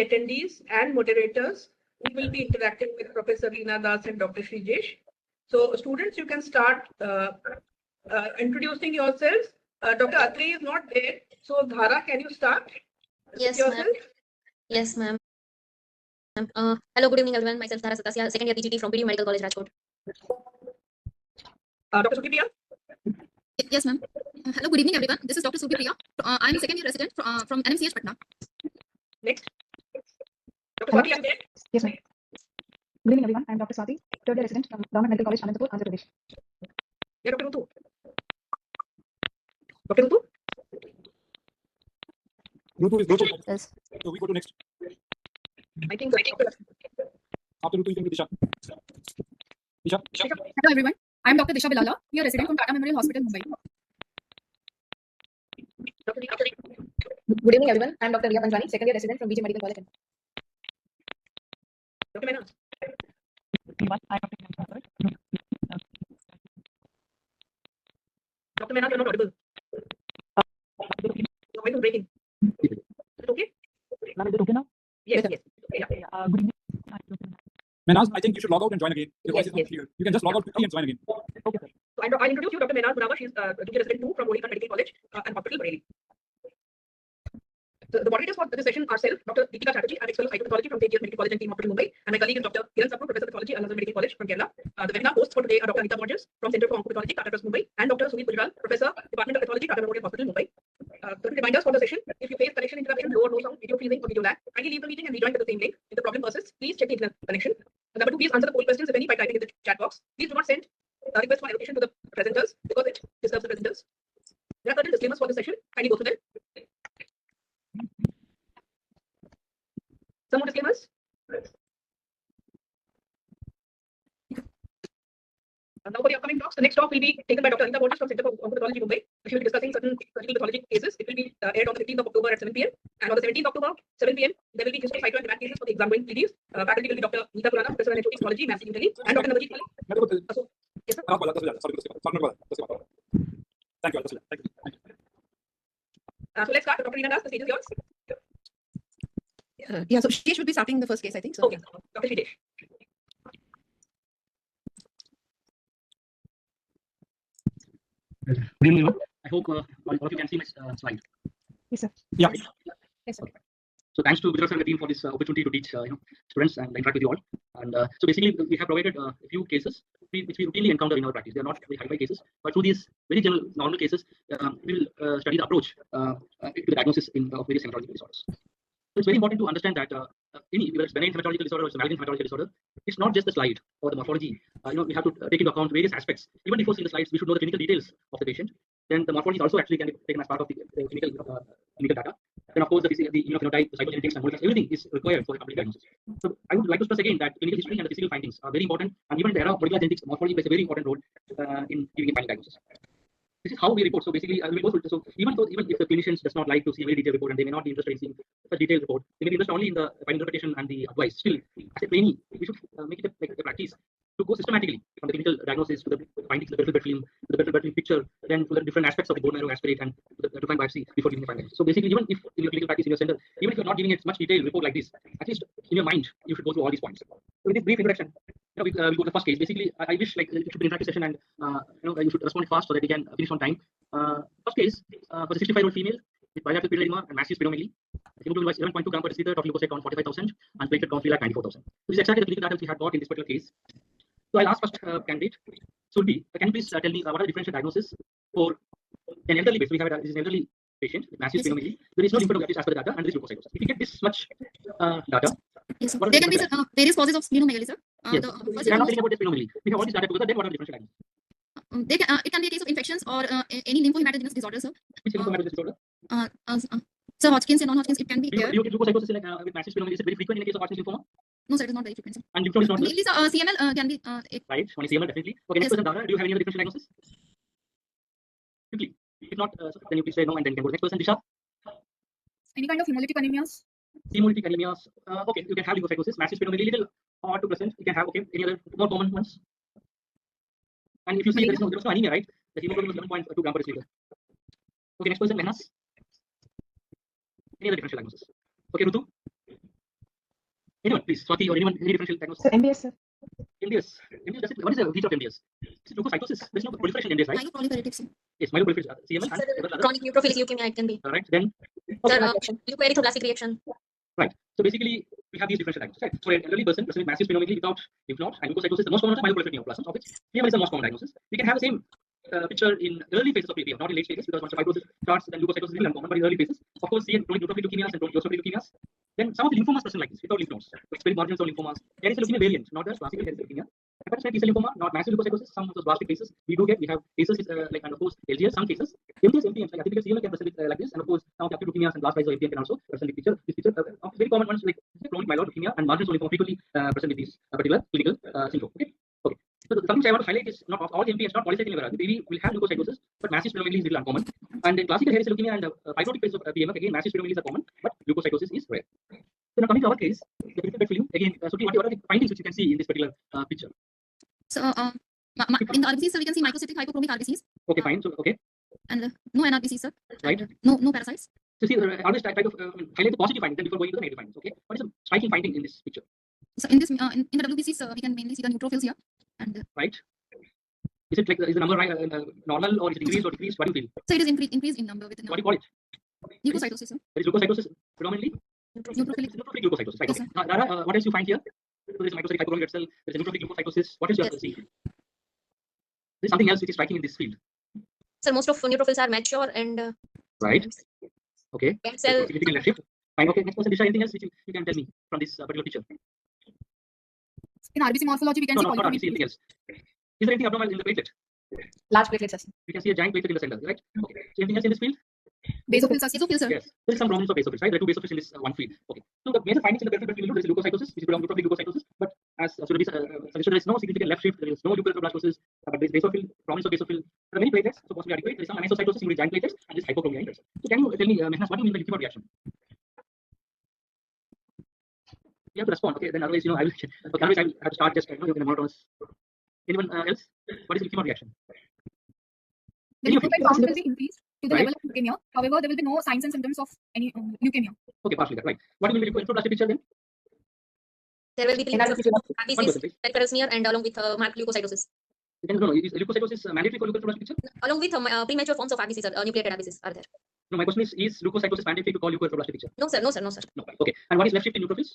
attendees and moderators who will be interacting with Professor Reena Das and Dr. Shrijesh. So students, you can start introducing yourselves. Dr. Atri is not there. So Dhara, can you start? Yes, ma'am. Yes, ma'am. Hello, good evening, everyone. Myself, Dhara Satasya, second year PGT from Medical College, Rajkot. Dr. Supriya? Yes, ma'am. Hello, good evening, everyone. This is Dr. Supriya. I'm a second year resident from NMCH Patna. Next. Dr. Swati, are you there? Yes, ma'am. Good evening, everyone. I'm Dr. Swati, third year resident from Government Medical College, Anantapur, Andhra Pradesh. Yeah, Dr. Rutu. Dr. Rutu? Rutu is Rutu. Yes. So we go to next. I think After Rutu, you can do Disha. Disha. Hello, everyone. I'm Dr. Disha Bilala, here resident from Tata Memorial Hospital, Mumbai. Good evening, everyone. I'm Dr. Riya Panjwani, second year resident from BJ Medical College. Dr. Mena. I'm Dr. Dr. Mena, you're not audible. Your voice is breaking. Is it okay? Ma'am, is it okay now? Yes, Yes, yes. Yeah. Good evening. Manaz, I think you should log out and join again. Your voice Yes, is not yes. clear. You can just log out quickly and join again. Okay, sir. So I'll introduce you, Dr. Mena Munawar. She's junior resident 2 from Odisha Medical College and Hospital, Bareilly. The moderators for this session are self, Dr. Deepika Chatterjee, an expert cytopathology from KGS Medical College and Team Hospital, Mumbai, and my colleague is Dr. Kiran Sapru, Professor of Pathology at Al-Azhar Medical College from Kerala. The webinar hosts for today are Dr. Anita Borges from Center for Oncopathology, Tata Trust, Mumbai, and Dr. Sunil Gujral, Professor, Department of Pathology, Tata Memorial Hospital, Mumbai. Certain reminders for the session: if you face connection interruption, low or no sound, video freezing, or video lag, kindly leave the meeting and rejoin with the same link. If the problem persists, please check the internet connection. Number 2, please answer the poll questions if any by typing in the chat box. Please do not send a request for allocation to the presenters because it disturbs the presenters. There are certain disclaimers for the session. Kindly go through them. Some more disclaimers. Now for the upcoming talks, the next talk will be taken by Dr. Anita Borges from Center for Oncopathology, Mumbai. She will be discussing certain surgical pathology cases. It will be aired on the 15th of October at 7 p.m. And on the 17th of October, 7 p.m., there will be histocyto and demand cases for the exam going PDs. Faculty will be Dr. Neeta Purana, Professor of Histology, Mass Delhi, and Dr. Navajit Pali. Yes, sir. Thank you. So let's start. Dr. Reena Das, the stage is yours. Yeah, so Shrijesh will be starting the first case, I think. So, Okay, Dr. Shrijesh. Good evening, everyone. I hope all of you can see my slide. Yes, sir. Yeah. Yes, sir. So thanks to Gujarat and the team for this opportunity to teach students and interact with you all. And so basically, we have provided a few cases which we routinely encounter in our practice. They are not very high-fi cases, but through these very general, normal cases, we will study the approach to the diagnosis of various hematological disorders. So it's very important to understand that whether it's benign hematological disorder or it's a malignant hematological disorder, it's not just the slide or the morphology. We have to take into account various aspects. Even before seeing the slides, we should know the clinical details of the patient. Then the morphology also actually can be taken as part of the clinical data. Then of course the immunophenotype, the cytogenetics, and everything is required for a complete diagnosis. So I would like to stress again that clinical history and the physical findings are very important, and even in the era of molecular genetics, morphology plays a very important role in giving a final diagnosis. This is how we report. So basically, I will go through. So even if the clinicians does not like to see a very detailed report and they may not be interested in seeing a detailed report, they may be interested only in the final interpretation and the advice. Still, as a trainee, we should make it a practice to go systematically from the clinical diagnosis to the findings, the peripheral film, to the peripheral film picture, then to the different aspects of the bone marrow aspirate and to find biopsy before giving the final diagnosis. So basically, even if in your clinical practice in your center, even if you're not giving a much detailed report like this, at least in your mind, you should go through all these points. So with this brief introduction, we go to the first case. Basically, I wish it should be an interactive session and you should respond fast so that we can finish on time. First case was a 65-year-old female with bilateral pedal edema and massive splenomegaly. Hemoglobin was 11.2 gram per deciliter, total leukocyte count 45,000, and platelet count 3,94,000. So this is exactly the clinical data we had got in this particular case. So I'll ask first candidate, Sulbi, can you please tell me what are the differential diagnosis for an elderly patient? We have this is an elderly patient with massive splenomegaly. There is no lymphadenopathy as per the data, and there is leukocytosis. If you get this much data, yes, there can be various causes of splenomegaly, sir. Yes. We are not telling about the splenomegaly. We have all this data together. Then what are the differential diagnoses? It can be a case of infections or any lymphohematogenous disorder, sir. Which lymphohematogenous disorder? So Hodgkin's and non-Hodgkin's, it can be there. Do you get leukocytosis with massive splenomegaly? Is it very frequent in the case of Hodgkin's lymphoma? No, sir, it is not very frequent, sir. And lymph node is not Mainly, CML can be right. Only CML definitely. Okay, next yes. person, Dara. Do you have any other differential diagnosis? Quickly. If not, then you please say no, and then you can go to the next person, Disha. Any kind of hemolytic anemias? Hemolytic anemias. Okay, you can have leukocytosis, massive splenomegaly, little odd to present. You can have any other more common ones. And if you see there was no anemia, right? The hemoglobin was 11.2 gram per deciliter. Okay, next person, Menas. Any other differential diagnosis? Okay, Rutu. Anyone, please. Swati or anyone, any differential diagnosis? Sir, MBS, sir. MDS. MDS, does it, what is the feature of MDS? Is it leukocytosis? There's no proliferation in MDS, right? Myeloproliferative syndrome. Yes, myeloproliferation. CML Sir, and other. chronic neutrophilic leukemia, it can be. All right, then. Sir, Okay, leukoerythroblastic reaction. right. So basically, we have these differential diagnoses, right? So an elderly person with massive sphenomegaly without lymph nodes and leukocytosis, the most common is myeloproliferative neoplasms, of which CML is the most common diagnosis. We can have the same picture in early phases of PPM, not in late stages, because once the fibrosis starts, then leukocytosis is really uncommon, but in early phases, of course, see in chronic neutrophilic leukemias and chronic eosinophilic leukemias. Then some of the lymphomas present like this, without lymph nodes, like spheric marginal zone lymphomas. There is a leukemia variant, not the classical leukemia. Hepatocyte T-cell lymphoma, not massive leukocytosis. Some of those blastic cases we do get. We have cases like, and of course, LGS, some cases. MTS, MPMs, like atypical CML can present with, like this, and of course, some of the active leukemias and blast MPM can also present with picture. This picture, very common ones like chronic myeloid leukemia and marginal zone lymphoma frequently present with this particular clinical syndrome. Okay. Okay. So something which I want to highlight is not all MPMs, not polycythemia vera. The baby will have leukocytosis, but massive sphenomegaly is little uncommon. And in classical hairy leukemia and fibrotic phase of PMF, again, massive sphenomegaly are common, but leukocytosis is rare. So now coming to our case, the peripheral blood filling, again, so what are the findings which you can see in this particular picture? So in the RBCs, sir, we can see microcytic hypochromic RBCs. Okay, fine. So okay, And no NRBCs, sir. right. And, no parasites. So see, always try to highlight the positive findings then before going to the negative findings. Okay, what is the striking finding in this picture? So in this in the WBCs, we can mainly see the neutrophils here. And Right. Is it like is the number right, normal or is it increased or decreased? What do you feel? so it is increased in number with What do you call it? leukocytosis, sir. There is leukocytosis predominantly. Neutrophilic. It's neutrophilic leukocytosis. Right. Yes, Okay. Dara, what else you find here? So there is a microcytic hypochromic red cell. There is a neutrophilic leukocytosis. What is your Yes. see? There's something else which is striking in this field. Sir, most of neutrophils are mature and Right. Okay. stem cell. Significant left shift. Fine. Okay. Next person, Disha, anything else which you can tell me from this particular picture? In RBC morphology, we can No, see not polychromic. anything else. Is there anything abnormal in the platelet? Large platelets, sir. We can see a giant platelet in the center, right? Okay. So anything else in this field? Basophils, sir. Yes. There is some prominence of basophils, right? There are two basophils in this one field. Okay. So the major findings in the peripheral blood fluid is leukocytosis, which is predominantly leukocytosis. But as Surabhi suggested, there is no significant left shift. There is no leukocytoblastosis. But there is basophil, prominence of basophil. There are many platelets supposed to be adequate. There is some anisocytosis in giant platelets and this hypochromia in red cell. So can you tell me, Mehnas, what do you mean by leukemia reaction? You have to respond. Okay. Then otherwise, I will. Okay, otherwise, I will have to start just in a monotonous. Anyone else? What is leukemia reaction? The leukocyte count will be increased to the Right. level of leukemia. However, there will be no signs and symptoms of any leukemia. Okay, partially that. Right. What do you mean by leukocytoblastic picture then? There will be three NRBC, RBCs, 1%. peripheral smear, and along with marked leukocytosis. No, is leukocytosis mandatory for leukocytoblastic picture? Along with premature forms of RBCs, nucleated RBCs are there. No, my question is leukocytosis mandatory to call leukocytoblastic picture? No, sir. No, sir. No, sir. No. Okay. And what is left shift in neutrophils?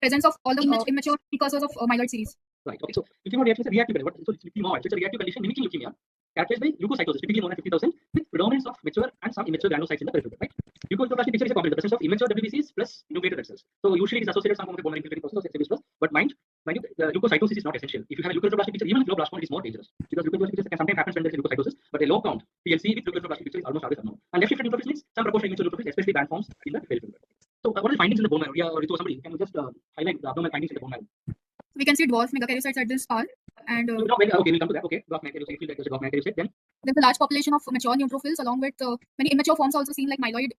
Presence of all the immature precursors of myeloid series. Right. Okay. So leukemia reaction is a reactive. So it's leukemia. So it's a reactive condition mimicking leukemia, characterized by leukocytosis, typically more than 50,000, with predominance of mature and some immature granulocytes in the periphery. Right. Leukocytoblastic picture is a combination, the presence of immature WBCs plus nucleated red cells. So usually it is associated with some form of bone marrow infiltrating process or plus. But mind you, the leukocytosis is not essential. If you have a leukocytoblastic picture, even with low blast count, it is more dangerous because leukocytoblastic picture can sometimes happen when there is leukocytosis, but a low count PLC with leukocytoblastic picture is almost always unknown. And left shifted neutrophils means some proportion of immature neutrophils, especially band forms in the periphery. So what are the findings in the bone marrow? Yeah, or somebody can you just highlight the abnormal findings in the bone marrow? We can see dwarf megakaryocytes at this part, and Okay, we'll come to that. Okay, dwarf megakaryocyte, you feel like there's a dwarf megakaryocyte, then there's a large population of mature neutrophils, along with many immature forms also seen, like myeloid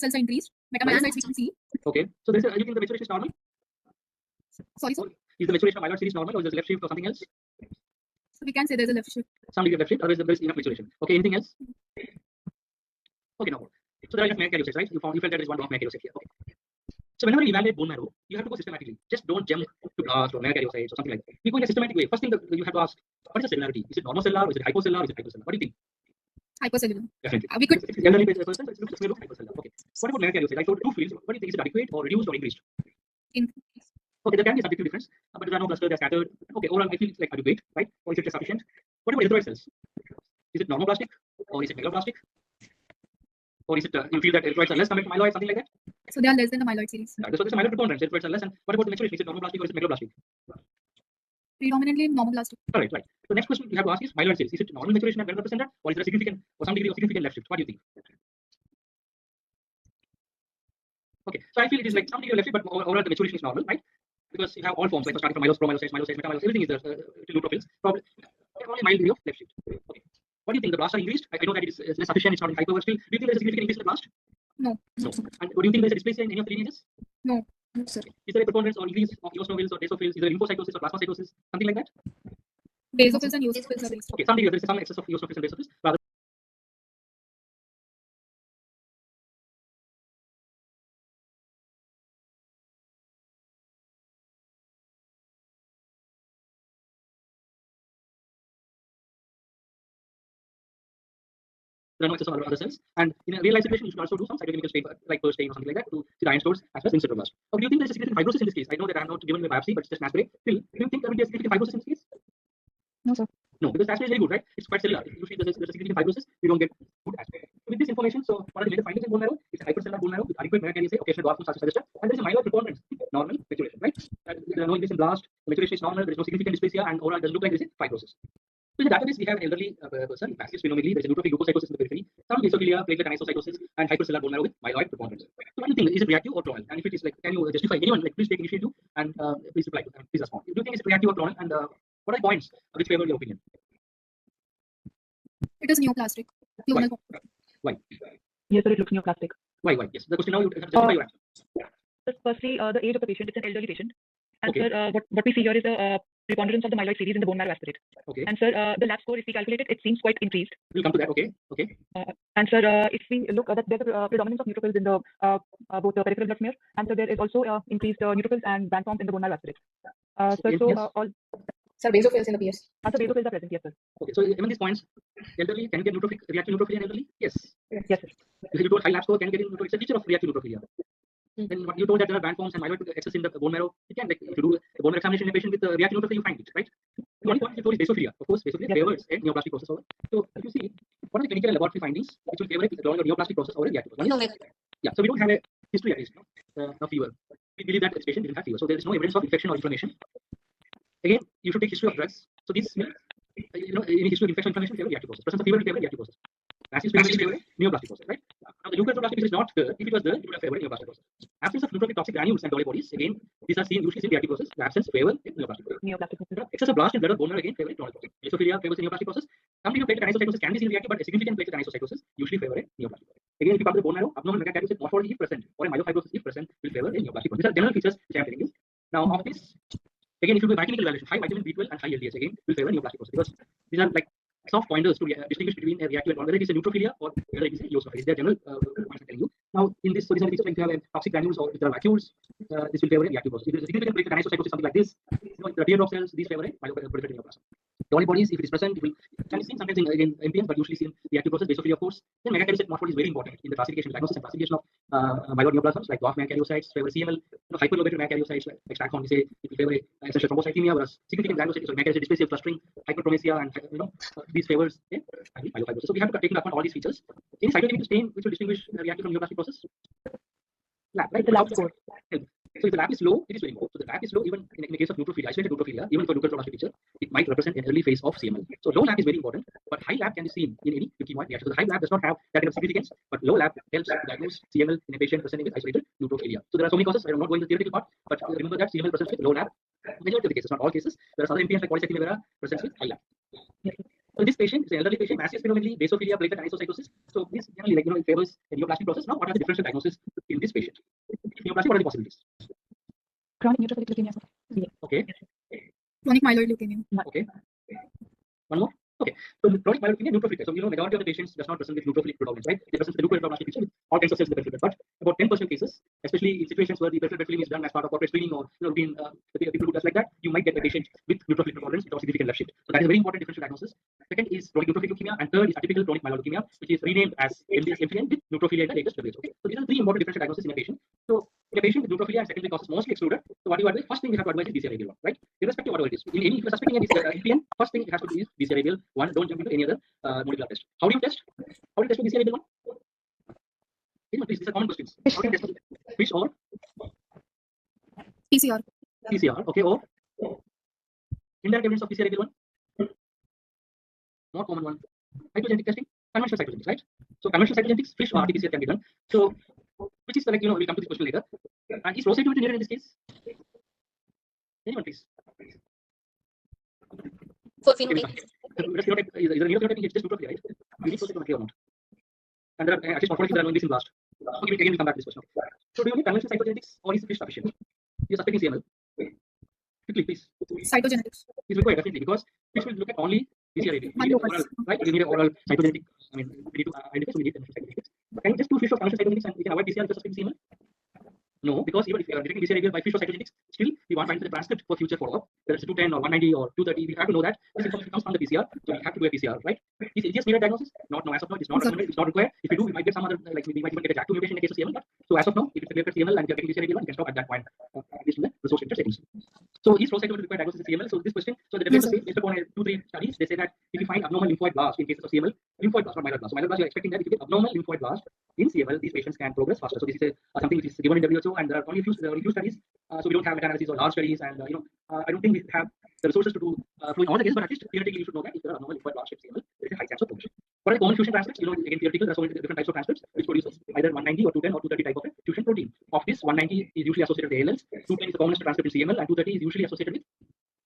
cells are increased. Metamyelocytes we can see. okay. So there's you think the maturation is normal? Sorry, sir. Is the maturation of myeloid series normal or is there left shift or something else? So we can say there's a left shift. Some degree of left shift, otherwise there is enough maturation. Okay, anything else? Okay, no more. So there are enough megakaryocytes, right? You felt that there is one dwarf megakaryocyte here. Okay. So whenever you evaluate bone marrow, you have to go systematically. Just don't jump to blast or megakaryocytes or something like that. We go in a systematic way. First thing that you have to ask, what is the cellularity? Is it normocellular? Is it hypocellular? Is it hypercellular? What do you think? Hypercellular. Definitely. We could. If it's elderly person, it looks hypercellular. Okay. What about megakaryocytes? I showed two fields. What do you think? Is it adequate or reduced or increased? Okay, there can be a subjective difference, but there are no clusters, they are scattered. Okay, overall, I feel it's like adequate, right? Or is it sufficient? What about erythroid cells? Is it normoblastic or is it megaloblastic? Or is it, you feel that erythroids are less compared to myeloid, something like that? So they are less than the myeloid series. Right. So there's a myeloid preponderance, erythroids are less. And what about the maturation? Is it normoblastic or is it megaloblastic? Predominantly normoblastic. All right, right. So next question you have to ask is myeloid cells. Is it normal maturation at 100% or is there a significant or some degree of significant left shift? What do you think? Okay, so I feel it is like some degree of left shift, but overall the maturation is normal, right? Because you have all forms, like starting from myeloscytes, metamyelocytes, everything is there to neutrophils. Probably only mild degree of left shift. Okay. What do you think? The blasts are increased? I know that it is less sufficient, it's not in hyper, but still, do you think there is a significant increase in the blast? No. No. And do you think there is a dysplasia in any of the lineages? No, sir. Is there a preponderance or increase of eosinophils or basophils? Is there lymphocytosis or plasmacytosis? Something like that? Basophils and eosinophils are based. Okay, some degree there is some excess of eosinophils and basophils. Rather there are no excess of other cells. And in a real life situation, you should also do some cytochemical stain, like first stain or something like that, to see the iron stores as well as in blast. Do you think there's a significant fibrosis in this case? I know that I'm not given a biopsy, but it's just an aspirate. Still, do you think there will be a significant fibrosis in this case? No, sir. No, because the aspirate is very good, right? It's quite cellular. Usually there's a significant fibrosis, we don't get good aspirate. So with this information, so what are the latest findings in bone marrow? It's a hypercellular bone marrow with adequate megakaryocyte, occasional dwarf such as and there is a mild preponderance, normal maturation, right? There are no increase in blast, the maturation is normal, there is no significant dysplasia, and overall it doesn't look like there is a fibrosis. So in the database, we have an elderly person, massive sphenomegaly, there is a neutrophilic leukocytosis in the periphery, some basophilia, platelet anisocytosis, and hypercellular bone marrow with myeloid preponderance. So what do you think? Is it reactive or clonal? And if it is, like, can you justify anyone? Like, please take initiative and please reply. Please respond. Do you think it's reactive or clonal? And what are the points which favor your opinion? It is neoplastic. Clonal. Why? Yes, sir, it looks neoplastic. Why? Yes. The question now, you justify your answer. So firstly, the age of the patient, it's an elderly patient. And Okay. sir, what we see here is a preponderance of the myeloid series in the bone marrow aspirate. Okay. And sir, the lab score, if we calculate it, it seems quite increased. We'll come to that. Okay. Okay. And sir, if we look at that, there's a predominance of neutrophils in the both the peripheral blood smear, and so there is also increased neutrophils and band forms in the bone marrow aspirate. Sir, so Yes. all Sir, basophils in the PS. so basophils are present, yes, sir. Okay. So even these points, elderly, can you get neutrophilic, reactive neutrophilia in elderly? Yes. Yes, sir. You told high lab score, can you get neutrophilic? It's a feature of reactive neutrophilia. Then what you told that there are band forms and myeloid excess in the bone marrow, you can, like, if you do a bone marrow examination in a patient with reactive neutrophilia, you find it, right? The only point you told is basophilia. Of course, basophilia favors a neoplastic process over. So if you see, what are the clinical and laboratory findings which will favor a neoplastic process over a reactive process? No, Yeah, so we don't have a history at least of fever. We believe that this patient didn't have fever, so there is no evidence of infection or inflammation. Again, you should take history of drugs. So this, any history of infection, inflammation, favor reactive process. Presence of fever will favor reactive process. Massive sphenomegaly favor neoplastic process, right? Now the leukocytoplastic is not there. If it was there, it would have favored neoplastic process. Absence of neutrophilic toxic granules and Dole bodies, again, these are seen usually in reactive process. The absence favor in neoplastic process. Neoplastic process. Excess of blast in blood or bone marrow, again, favor in clonal process. Basophilia favors in neoplastic process. Some degree of platelet anisocytosis can be seen in reactive, but a significant platelet anisocytosis usually favor a neoplastic process. Again, if you come to the bone marrow, abnormal megakaryocyte morphology if present or a myelofibrosis if present will favor a neoplastic process. These are general features which I am telling you. Now, of this, again, if you do biochemical evaluation, high vitamin B12 and high LDH again will favor neoplastic process because these are like soft pointers to distinguish between a reactive and whether it is a neutrophilia or whether it is a eosinophil. They are general points I'm telling you. Now, in this, so these are the features like if you have a toxic granules or if there are vacuoles, this will favor a reactive process. If there is a significant platelet anisocytosis, something like this, if the teardrop cells, these favor a myeloproliferative neoplasm. The only bodies, if it is present, it will can be seen sometimes in again MPNs, but usually seen reactive process, basophilia, of course. Then megakaryocyte morphology is very important in the classification, diagnosis and classification of myeloid neoplasms like dwarf megakaryocytes, favor CML, hyperlobated megakaryocytes like Stackholm, we say it will favor essential thrombocythemia, whereas significant granulocytes or megakaryocyte dysplasia, clustering, hyperchromasia, and these favors myelofibrosis. So we have to take into account all these features. Any cytochemical stain which will distinguish reactive from neoplastic process? Lab, right? The lab score. So if the lab is low, it is very low. So the lab is low even in the case of neutrophilia, isolated neutrophilia, even for leukocytoplastic picture, it might represent an early phase of CML. So low lab is very important, but high lab can be seen in any leukemia reaction. So the high lab does not have that kind of significance, but low lab helps diagnose CML in a patient presenting with isolated neutrophilia. So there are so many causes. I am not going to the theoretical part, but remember that CML presents with low lab. Majority of the cases, not all cases. There are some MPNs like polycythemia vera presents with high lab. So this patient is an elderly patient, massive sphenomegaly, basophilia, platelet anisocytosis. So this generally, it favors a neoplastic process. Now, what are the differential diagnoses in this patient? If neoplastic, what are the possibilities? Chronic neutrophilic leukemia, sir. Okay. Chronic myeloid leukemia. Okay. One more. Okay. So chronic myeloid leukemia, neutrophilic. So majority of the patients does not present with neutrophilic predominance, right? They present with the leukocytoplastic picture with all kinds of cells in the peripheral blood. But about 10% cases, especially in situations where the peripheral blood filling is done as part of corporate screening or routine people who does like that, you might get a patient with neutrophilic predominance without significant left shift. So that is a very important differential diagnosis. Second is chronic neutrophilic leukemia, and third is atypical chronic myeloid leukemia, which is renamed as MDS-MPN with neutrophilia in the latest WHO. Okay. So these are three important differential diagnoses in a patient. So in a patient with neutrophilia and secondary causes mostly excluded. So what do you advise? First thing we have to advise is BCR-ABL1, right? Irrespective of whatever it is. In any, if you're suspecting a MPN, first thing it has to be is BCR-ABL1. Don't jump into any other molecular test. How do you test? How do you test for BCR-ABL1? Please, these are common questions. How do you test for fish or PCR. PCR? Okay, or indirect evidence of BCR-ABL1? More common one. Cytogenetic testing, conventional cytogenetics, right? So conventional cytogenetics, fish or RT-PCR can be done. So which is like, we'll come to this question later. And is flow cytometry needed in this case? Anyone, please? for phenotype. Is there a neurophenotype? It's just neutrophilia, right? You need flow cytometry or not? And there are at least morphology, there are no increase in blast. Okay, again, we'll come back to this question. So do you need conventional cytogenetics or is fish sufficient? You're suspecting CML. Quickly, please. Cytogenetics. It's required definitely because fish will look at only BCR-ABL. One locus. Right? You need an oral cytogenetic. I mean, we need to identify, so we need conventional cytogenetics. But can you just do fish of conventional cytogenetics and we can avoid PCR if you're suspecting CML? No, because even if you are detecting BCR by fish or cytogenetics, still we want to find the transcript for future follow-up. Whether it's 210 or 190 or 230, we have to know that this information comes from the PCR, so we have to do a PCR, right? Is it just needed diagnosis? Not, no, as of now, it's not recommended, it's not required. If you do, we might get some other, like we might even get a JAK2 mutation in the case of CML, but so as of now, if it's a clear CML and you're getting BCR1, you can stop at that point, at least in the resource center settings. So is flow cytometry required diagnosis of CML? So this question, so the developers say, based upon 2-3 studies, they say that if you find abnormal lymphoid blast in cases of CML, lymphoid blast or myeloid blast. So myeloid blast, you're expecting that if you get abnormal lymphoid blast in CML, these patients can progress faster. So this is something which is given in WHO, and there are only a few studies. So we don't have meta-analyses or large studies, and I don't think we have the resources to do fluid all the cases, but at least theoretically you should know that if there are abnormal lymphoid blast in CML, there is a high chance of progression. What are the common fusion transcripts? Again, theoretical, there are so many different types of transcripts which produces either 190 or 210 or 230 type of a fusion protein. Of this, 190 is usually associated with ALLs, 210 is the commonest transcript in CML, and 230 is usually associated with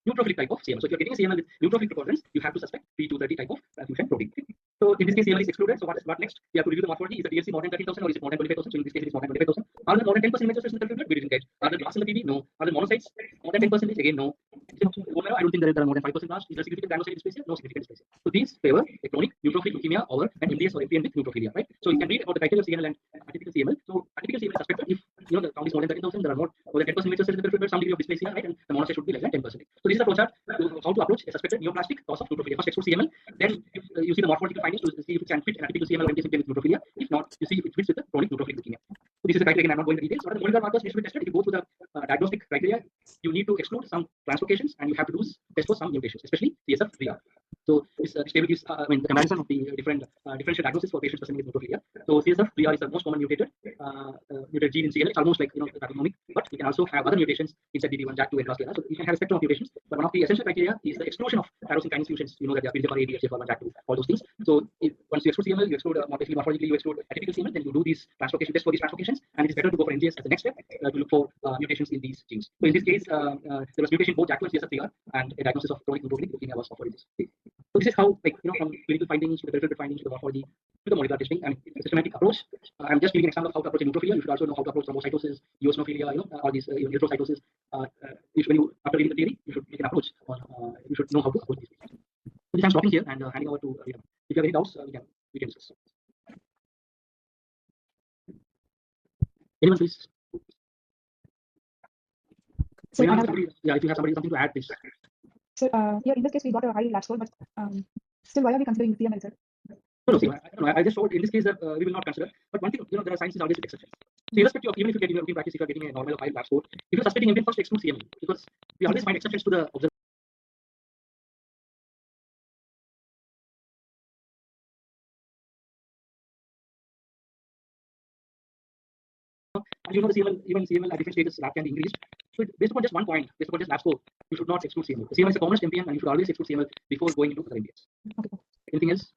neutrophilic type of CML. So if you're getting a CML with neutrophilic preponderance, you have to suspect P230 type of fusion protein. So in this case, CML is excluded. So what next? We have to review the morphology. Is the TLC more than 13,000 or is it more than 25,000? So in this case, it is more than 25,000. Are there more than 10% images in the peripheral blood? We didn't get. Are there blasts in the PB? No. Are there monocytes more than 10%? Again, no. I don't think there are more than 5% blasts. Is there significant granulocyte dysplasia? No significant dysplasia. So these favor a chronic neutrophilic leukemia over an MDS or MPN with neutrophilia, right? So you can read about the criteria of CML and atypical CML. So atypical CML is suspected if the count is more than 13,000, there are more than 10% images in the peripheral blood, some degree of dysplasia, right? And the monocyte should be less than 10%. So this is a flowchart to how to approach a suspected neoplastic cause of neutrophilia. First, exclude CML, then you see the morphological findings to see if it can fit an atypical CML or MDS with neutrophilia. If not, you see if it fits with the chronic neutrophilic leukemia. So this is the criteria. Again, I'm not going into details. What are the molecular markers which should be tested? If you go through the diagnostic criteria, you need to exclude some translocations and you have to do test for some mutations, especially CSF3R. So this table gives the comparison of the different differential diagnosis for patients presenting with neutrophilia. So CSF3R is the most common mutated gene in CLL. It's almost like pathognomic, but we can also have other mutations inside DD1, JAK2, and KRAS. So you can have a spectrum of mutations. But one of the essential criteria is the exclusion of tyrosine kinase fusions. You know that they are PDGFR, AD, FGFR1, JAK2, all those things. So once you exclude CML, you exclude morphologically, you exclude atypical CML, then you do these translocation tests for these translocations, and it is better to go for NGS as the next step to look for mutations in these genes. So in this case, there was mutation both JAK2 and CSF3R, and a diagnosis of chronic neutropenic leukemia was offered in this. So this is how, from clinical findings to the peripheral findings to the morphology to the molecular testing, and it's a systematic approach. I'm just giving an example of how to approach neutrophilia. You should also know how to approach thrombocytosis, eosinophilia, all these erythrocytosis. When you, after reading the theory, you should make an approach. You should know how to approach these. So I'm stopping here and handing over to If you have any doubts, we can discuss. Anyone, please? So if you have something to add, please. So in this case, we got a high lab score, but still, why are we considering CML, sir? No, see, I don't know. I just showed in this case that we will not consider. But one thing, there are sciences always with exceptions. So irrespective of even if you get in your routine practice, if you are getting a normal high lab score, if you're suspecting MPN, first exclude CML, because we always find exceptions to the observation. And the CML, even CML at different stages, lab can be increased. So based upon just one point, based upon just lab score, you should not exclude CML. The CML is the commonest MPN, and you should always exclude CML before going into other MPNs. Okay. Anything else?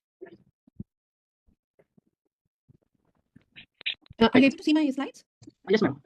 Are you able to see my slides? Yes, ma'am.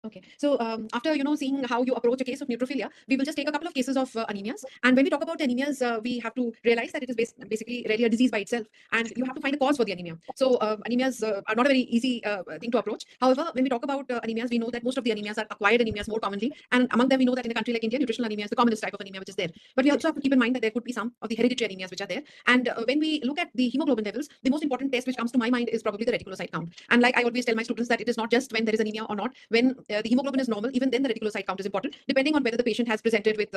Okay, so after seeing how you approach a case of neutrophilia, we will just take a couple of cases of anemias. And when we talk about anemias, we have to realize that it is basically really a disease by itself, and you have to find a cause for the anemia. So anemias are not a very easy thing to approach. However, when we talk about anemias, we know that most of the anemias are acquired anemias more commonly, and among them we know that in a country like India, nutritional anemia is the commonest type of anemia which is there. But we also have to keep in mind that there could be some of the hereditary anemias which are there. And when we look at the hemoglobin levels, the most important test which comes to my mind is probably the reticulocyte count. And like I always tell my students that it is not just when there is anemia or not. When the hemoglobin is normal, even then the reticulocyte count is important, depending on whether the patient has presented with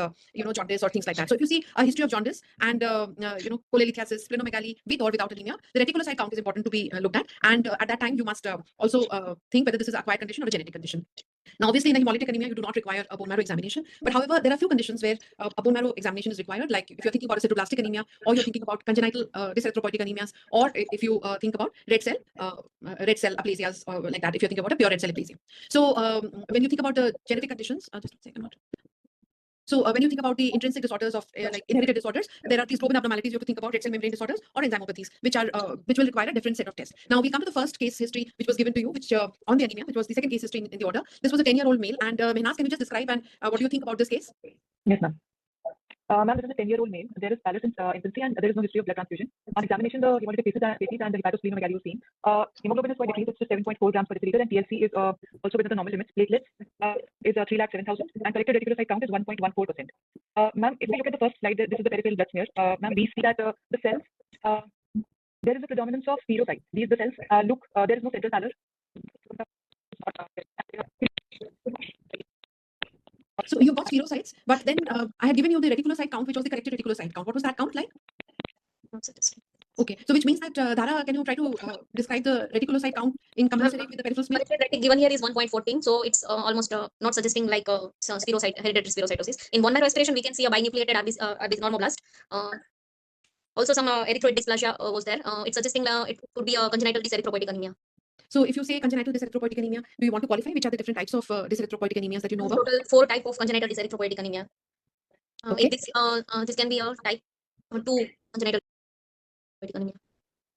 jaundice or things like that. So if you see a history of jaundice and cholelithiasis, splenomegaly with or without anemia, the reticulocyte count is important to be looked at. And at that time, you must also think whether this is an acquired condition or a genetic condition. Now, obviously, in a hemolytic anemia, you do not require a bone marrow examination. But however, there are a few conditions where a bone marrow examination is required. Like if you're thinking about a sideroblastic anemia, or you're thinking about congenital dyserythropoietic anemias, or if you think about red cell aplasias, like that, if you think about a pure red cell aplasia. So when you think about the genetic conditions, just a second. So when you think about the intrinsic disorders of like inherited disorders, there are these globin abnormalities you have to think about, red cell membrane disorders or enzymopathies, which will require a different set of tests. Now we come to the first case history which was given to you, which on the anemia, which was the second case history in the order. This was a 10-year-old male, and Mehnaz, can you just describe and what do you think about this case? Yes, ma'am. Ma'am, this is a 10-year-old male. There is pallor since infancy, and there is no history of blood transfusion. On examination, the hemolytic facies and the hepatosplenomegaly was seen. Hemoglobin is quite decreased. It's just 7.4 grams per deciliter, and TLC is also within the normal limits. Platelets is 307,000, and collected reticulocyte count is 1.14%. Ma'am, if we look at the first slide, this is the peripheral blood smear. Ma'am, we see that the cells, there is a predominance of spherocytes. The cells there is no central pallor. So you got spherocytes, but then I had given you the reticulocyte count, which was the corrected reticulocyte count. What was that count like? Not suggesting. Okay, so which means that Dara, can you try to describe the reticulocyte count in commensurate with the peripheral smear? Corrected rate given here is 1.14, so it's almost not suggesting like hereditary spherocytosis. In bone marrow aspiration, we can see a binucleated RBC normoblast. Also, some erythroid dysplasia was there. It's suggesting it could be a congenital dyserythropoietic anemia. So if you say congenital dyserythropoietic anemia, do you want to qualify which are the different types of dyserythropoietic anemias that you know about? Total 4 type of congenital dyserythropoietic anemia. Okay. This can be a type 2 congenital dyserythropoietic anemia.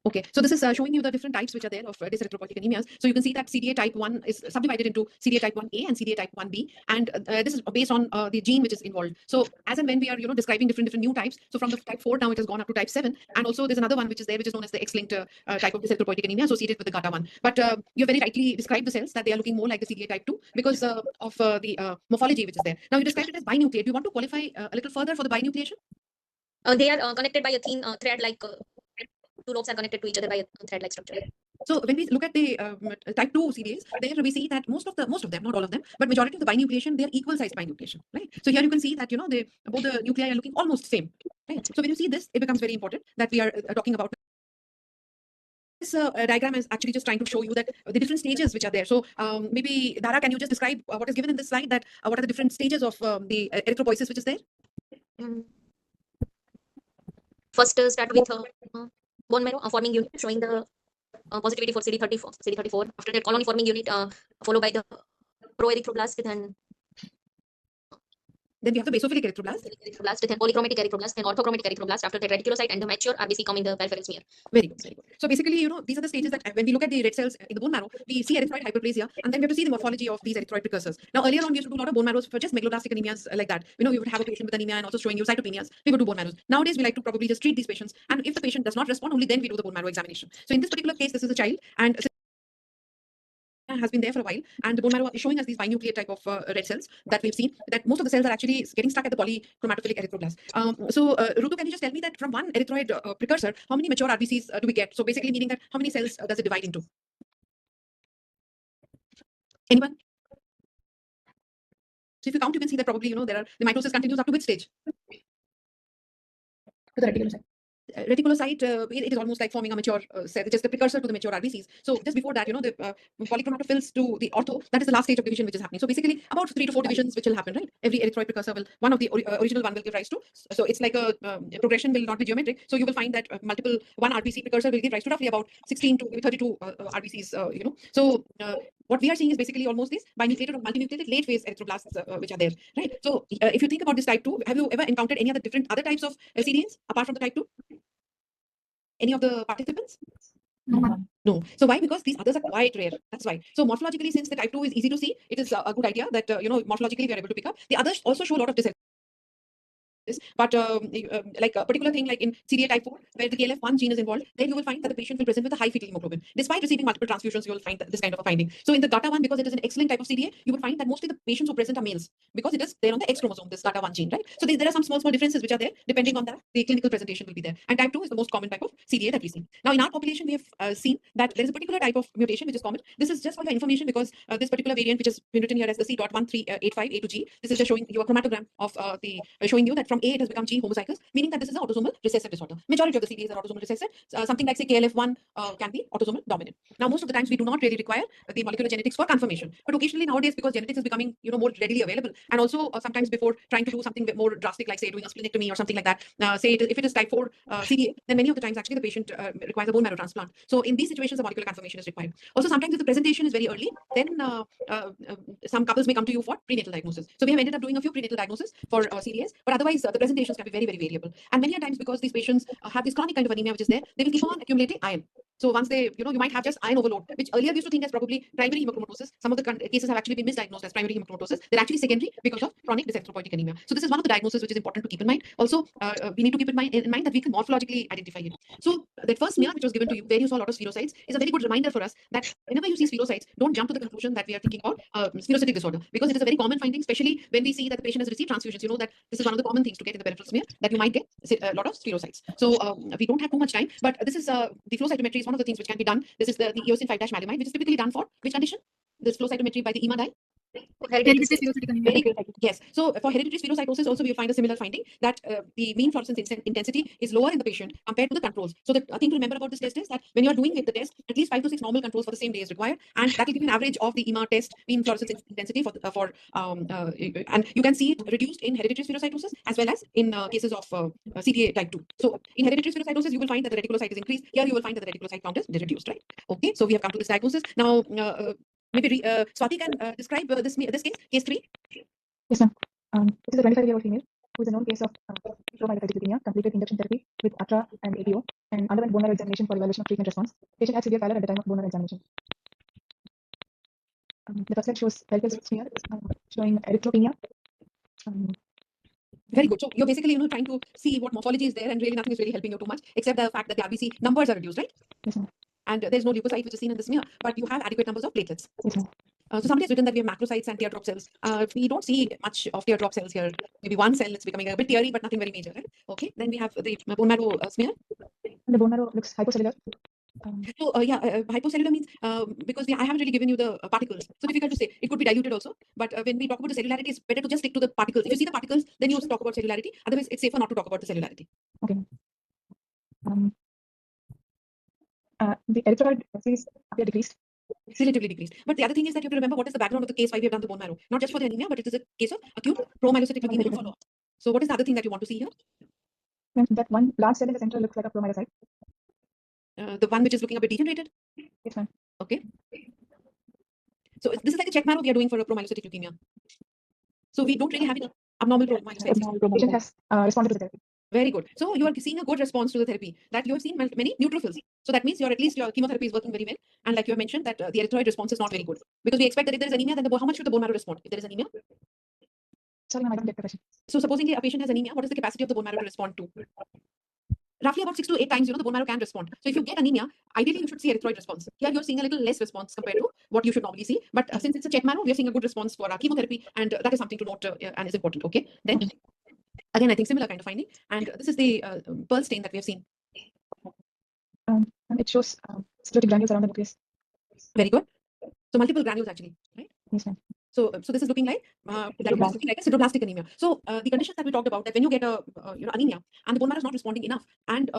Okay, so this is showing you the different types which are there of dyserythropoietic anemias. So you can see that CDA type 1 is subdivided into CDA type 1A and CDA type 1B, and this is based on the gene which is involved. So as and when we are describing different new types, so from the type 4 now it has gone up to type 7, and also there's another one which is there which is known as the X-linked type of dyserythropoietic anemia associated with the GATA1. But you very rightly described the cells that they are looking more like the CDA type 2 because of the morphology which is there. Now you described it as binucleate. Do you want to qualify a little further for the binucleation? They are connected by a thin thread like. Two lobes are connected to each other by a thread-like structure. So when we look at the type 2 CDAs, there we see that most of them, not all of them, but majority of the binucleation, they're equal sized binucleation, right? So here you can see that both the nuclei are looking almost same, right? So when you see this, it becomes very important that we are talking about. This diagram is actually just trying to show you that the different stages which are there. So maybe Dara, can you just describe what is given in this slide, that what are the different stages of the erythropoiesis which is there? First, start with bone marrow forming unit showing the positivity for CD34. After that, colony forming unit followed by the proerythroblast, Then we have the basophilic erythroblast, then polychromatic erythroblast, then orthochromatic erythroblast. After that, reticulocyte and the mature RBC come in the peripheral smear. Very good, very good. So basically, these are the stages that when we look at the red cells in the bone marrow, we see erythroid hyperplasia, and then we have to see the morphology of these erythroid precursors. Now, earlier on, we used to do a lot of bone marrows for just megaloblastic anemias like that. We would have a patient with anemia and also showing you cytopenias. We would do bone marrows. Nowadays, we like to probably just treat these patients, and if the patient does not respond, only then we do the bone marrow examination. So in this particular case, this is a child, and has been there for a while, and the bone marrow is showing us these binucleate type of red cells that we've seen, that most of the cells are actually getting stuck at the polychromatophilic erythroblast. So Rutu, can you just tell me that from one erythroid precursor, how many mature RBCs do we get? So basically meaning that how many cells does it divide into? Anyone? So if you count, you can see that probably the mitosis continues up to which stage? To the reticulocyte. Reticulocyte, it is almost like forming a mature cell, which is the precursor to the mature RBCs. So just before that, the polychromatophils to the ortho, that is the last stage of division which is happening. So basically about 3 to 4 divisions which will happen, right? Every erythroid precursor will, one of the original one will give rise to. So it's like a progression will not be geometric. So you will find that one RBC precursor will give rise to roughly about 16 to 32 RBCs, So what we are seeing is basically almost these binucleated or multinucleated late phase erythroblasts which are there, right? So if you think about this type 2, have you ever encountered any other types of CDAs apart from the type 2? Any of the participants? No. So why? Because these others are quite rare. That's why. So morphologically, since the type 2 is easy to see, it is a good idea that morphologically we are able to pick up. The others also show a lot of but like a particular thing like in CDA type 4, where the KLF1 gene is involved, then you will find that the patient will present with a high fetal hemoglobin. Despite receiving multiple transfusions, you will find this kind of a finding. So in the GATA1, because it is an X-linked type of CDA, you will find that mostly the patients who present are males, because it is there on the X chromosome, this GATA1 gene, right? So there are some small differences which are there. Depending on that, the clinical presentation will be there. And type 2 is the most common type of CDA that we see. Now in our population, we have seen that there is a particular type of mutation which is common. This is just for your information, because this particular variant, which has been written here as the C.1385A to G, this is just showing you a chromatogram of showing you that from A it has become G homozygous, meaning that this is an autosomal recessive disorder. Majority of the CDAs are autosomal recessive. Something like say KLF1 can be autosomal dominant. Now most of the times we do not really require the molecular genetics for confirmation, but occasionally nowadays, because genetics is becoming more readily available, and also sometimes before trying to do something a bit more drastic, like say doing a splenectomy or something like that, if it is type 4 CDA, then many of the times actually the patient requires a bone marrow transplant. So in these situations, a molecular confirmation is required. Also sometimes if the presentation is very early, then some couples may come to you for prenatal diagnosis. So we have ended up doing a few prenatal diagnoses for CDAs, but otherwise the presentations can be very, very variable. And many times, because these patients have this chronic kind of anemia which is there, they will keep on accumulating iron. So once they, you might have just iron overload, which earlier we used to think as probably primary hemochromatosis. Some of the cases have actually been misdiagnosed as primary hemochromatosis. They're actually secondary because of chronic dyserythropoietic anemia. So this is one of the diagnoses which is important to keep in mind. Also, we need to keep in mind that we can morphologically identify it. So that first smear which was given to you, where you saw a lot of spherocytes, is a very good reminder for us that whenever you see spherocytes, don't jump to the conclusion that we are thinking about spherocytic disorder, because it is a very common finding, especially when we see that the patient has received transfusions. You know that this is one of the common things to get in the peripheral smear, that you might get a lot of spherocytes. So we don't have too much time, but this is the flow cytometry is one of the things which can be done. This is the eosin 5-maleimide, which is typically done for which condition? This flow cytometry by the EMA dye. Hereditary Hereditary spherocytosis. spherocytic anemia. Very good. Yes. So for hereditary spherocytosis, also we find a similar finding that the mean fluorescence intensity is lower in the patient compared to the controls. So the thing to remember about this test is that when you are doing the test, at least 5 to 6 normal controls for the same day is required, and that will give you an average of the EMA test mean fluorescence intensity and you can see it reduced in hereditary spherocytosis as well as in cases of CDA type 2. So in hereditary spherocytosis, you will find that the reticulocyte is increased. Here you will find that the reticulocyte count is reduced, right? Okay. So we have come to this diagnosis now. Maybe Swati can describe this case 3. Yes, ma'am. This is a 25-year-old female who is a known case of promyelocytic leukemia, completed induction therapy with ATRA and APO, and underwent bone marrow examination for evaluation of treatment response. Patient had severe pallor at the time of bone marrow examination. The first slide shows Welker's smear showing erythropenia. Very good. So you're basically trying to see what morphology is there, and really nothing is really helping you too much except the fact that the RBC numbers are reduced, right? Yes, ma'am. And there's no leukocyte which is seen in the smear, but you have adequate numbers of platelets. Yes, ma'am. So somebody has written that we have macrocytes and teardrop cells. We don't see much of teardrop cells here. Maybe one cell is becoming a bit teary, but nothing very major, right? Okay. Then we have the bone marrow smear. And the bone marrow looks hypocellular. So hypocellular means because I haven't really given you the particles, so difficult to say. It could be diluted also, but when we talk about the cellularity, it's better to just stick to the particles. If you see the particles, then you talk about cellularity. Otherwise, it's safer not to talk about the cellularity. Okay. The erythroid series appear decreased. Relatively decreased. But the other thing is that you have to remember what is the background of the case why we have done the bone marrow. Not just for the anemia, but it is a case of acute promyelocytic leukemia follow-up. So what is the other thing that you want to see here? That one large cell in the center looks like a promyelocyte. The one which is looking a bit degenerated. Yes, ma'am. Okay. So this is like a check marrow we are doing for a promyelocytic leukemia. So we don't really have any abnormal promyelocytes. Patient has responded to the therapy. Very good. So you are seeing a good response to the therapy. That you have seen many neutrophils. So that means at least your chemotherapy is working very well. And like you have mentioned that the erythroid response is not very good, because we expect that if there is anemia, then how much should the bone marrow respond if there is anemia? Sorry, ma'am, I don't get the question. So supposing a patient has anemia, what is the capacity of the bone marrow to respond to? Roughly about 6 to 8 times, the bone marrow can respond. So if you get anemia, ideally you should see erythroid response. Here you're seeing a little less response compared to what you should normally see. But since it's a check marrow, we are seeing a good response for our chemotherapy, and that is something to note and is important. Okay. Then again, I think similar kind of finding, and this is the pearl stain that we have seen. It shows sclerotic granules around the nucleus. Very good. So multiple granules actually, right? Yes, ma'am. So this is looking like looking like a sideroblastic anemia. So the conditions that we talked about, that when you get a anemia and the bone marrow is not responding enough, and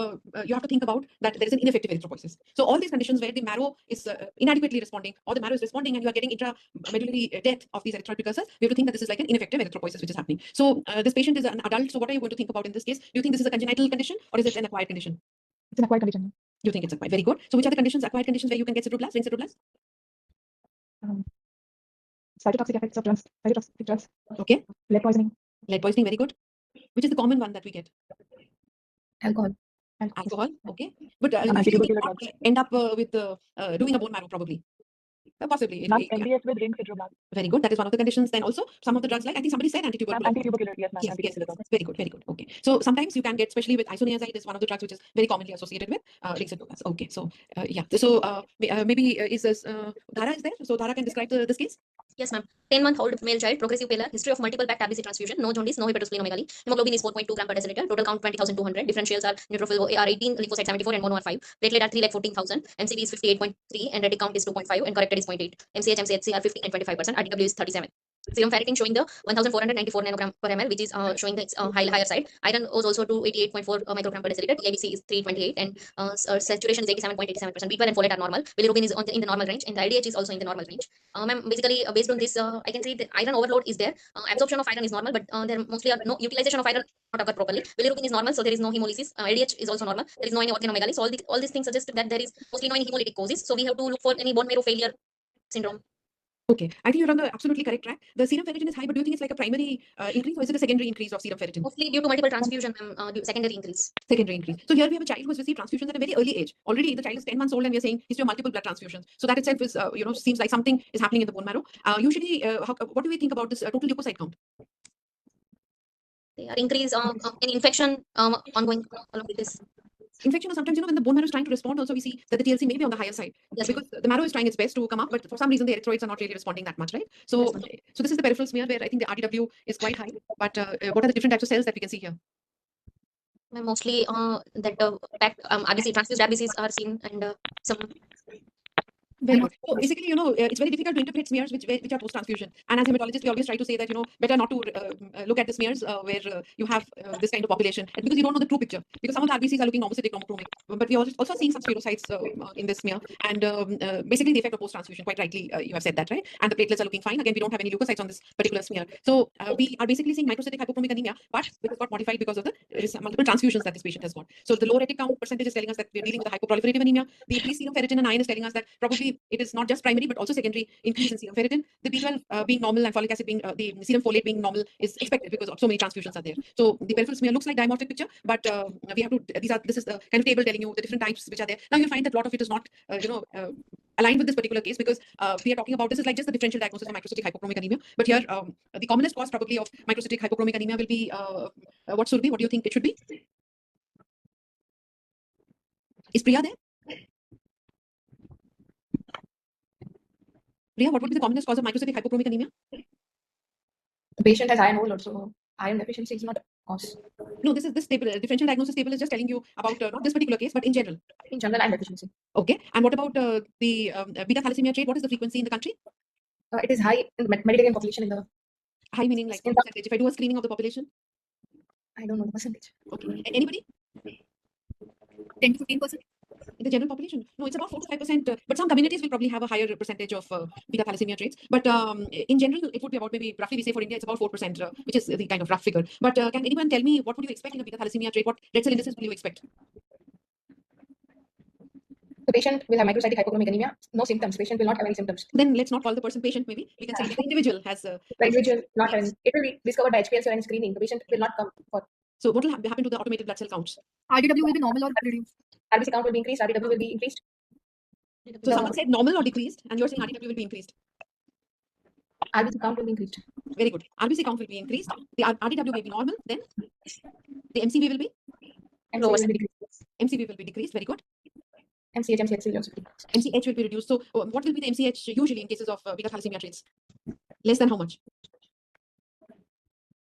you have to think about that there is an ineffective erythropoiesis. So all these conditions where the marrow is inadequately responding, or the marrow is responding and you are getting intramedullary death of these erythroid precursors, we have to think that this is like an ineffective erythropoiesis which is happening. So this patient is an adult. So what are you going to think about in this case? Do you think this is a congenital condition or is it an acquired condition? It's an acquired condition. You think it's acquired? Very good. So which are the conditions, acquired conditions where you can get sideroblasts, ring sideroblasts? Cytotoxic effects of drugs, cytotoxic drugs. Okay. Lead poisoning. Lead poisoning, very good. Which is the common one that we get? Alcohol. Alcohol, okay. But you Antitubercular will not drugs. end up with doing a bone marrow probably. Possibly. Ma'am, MDS with ring sideroblasts. Very good. That is one of the conditions. Then also some of the drugs, like I think somebody said antitubercular. Antitubercular, yes, ma'am. Yes. Very good, very good. Okay. So sometimes you can get, especially with isoniazid, is one of the drugs which is very commonly associated with ring sideroblasts. Okay. So yeah. So maybe is this Dhara is there? So Dhara can describe this case. Yes, ma'am. 10-month-old male child, progressive pallor, history of multiple packed RBC transfusion, no jaundice, no hepatosplenomegaly. Hemoglobin is 4.2 gram per deciliter. Total count 20,200. Differentials are neutrophil are 18, lymphocyte 74, and mono are 5. Platelet are 3,14,000. MCV is 58.3, and retic count is 2.5, and corrected is 0.8. MCH, MCHC are 50 and 25%. RDW is 37. Serum ferritin showing the 1,494 nanogram per ml, which is showing the higher side. Iron was also 288.4 microgram per deciliter. TIBC is 328, and saturation is 87.87%. B12 and folate are normal. Bilirubin is in the normal range, and the LDH is also in the normal range. Ma'am, basically based on this, I can see the iron overload is there. Absorption of iron is normal, but there mostly are no utilization of iron not occur properly. Bilirubin is normal, so there is no hemolysis. LDH is also normal. There is no any organomegaly. So all these things suggest that there is mostly no any hemolytic causes. So we have to look for any bone marrow failure syndrome. Okay, I think you're on the absolutely correct track. The serum ferritin is high, but do you think it's like a primary increase or is it a secondary increase of serum ferritin? Mostly due to multiple transfusion, secondary increase. Secondary increase. So here we have a child who has received transfusions at a very early age. Already the child is 10 months old and we are saying history of multiple blood transfusions. So that itself is, seems like something is happening in the bone marrow. Usually, what do we think about this total leukocyte count? They are increase in infection ongoing along with this. Infection, or sometimes when the bone marrow is trying to respond, also we see that the TLC may be on the higher side, Yes, because the marrow is trying its best to come up, but for some reason the erythroids are not really responding that much, right? So, so this is the peripheral smear where I think the RDW is quite high. But what are the different types of cells that we can see here? Mostly that packed RBC transfused RBCs are seen, and some Very good. So basically, it's very difficult to interpret smears which are post-transfusion. And as hematologists, we always try to say that, better not to look at the smears where you have this kind of population, and because you don't know the true picture. Because some of the RBCs are looking normocytic, normochromic, but we are also seeing some spherocytes in this smear. And basically, the effect of post-transfusion, quite rightly, you have said that, right? And the platelets are looking fine. Again, we don't have any leukocytes on this particular smear. So we are basically seeing microcytic hypochromic anemia, but it got modified because of the multiple transfusions that this patient has got. So the low retic count percentage is telling us that we're dealing with a hypoproliferative anemia. The increased serum ferritin and iron is telling us that probably it is not just primary but also secondary increase in serum ferritin. The B12 being normal and folic acid being the serum folate being normal is expected because so many transfusions are there. So the peripheral smear looks like dimorphic picture, but we have to this is the kind of table telling you the different types which are there. Now you'll find that a lot of it is not aligned with this particular case, because we are talking about this is like just the differential diagnosis of microcytic hypochromic anemia. But here the commonest cause probably of microcytic hypochromic anemia will be what should be? What do you think it should be? Is Priya there? Priya, what would be the commonest cause of microcytic hypochromic anemia? The patient has iron overload, so iron deficiency is not a cause. No, this table, differential diagnosis table is just telling you about not this particular case, but in general. In general, iron deficiency. Okay. And what about the beta thalassemia trait? What is the frequency in the country? It is high in the Mediterranean population. In the High meaning like In what percentage? If I do a screening of the population, I don't know the percentage. okay. Anybody 10 to 15%. in the general population? No, it's about 4 to 5%. But some communities will probably have a higher percentage of beta thalassemia traits. But in general, it would be about maybe roughly we say for India, it's about 4%, which is the kind of rough figure. But can anyone tell me what would you expect in a beta thalassemia trait? What red cell indices will you expect? The patient will have microcytic hypochromic anemia. No symptoms. Patient will not have any symptoms. Then let's not call the person patient. Maybe we can say that the individual has. The individual not having. It will be discovered by HPLC and screening. The patient will not come for. So what will happen to the automated blood cell counts? RDW will be normal or reduced. RBC count will be increased. RDW will be increased. So someone said normal or decreased, and you're saying RDW will be increased. RBC count will be increased. Very good. RBC count will be increased. The RDW will be normal. Then the MCV will be MCH will be decreased. MCV will be decreased. Very good. MCH will also be decreased. MCH will be reduced. So what will be the MCH usually in cases of beta thalassemia traits? Less than how much?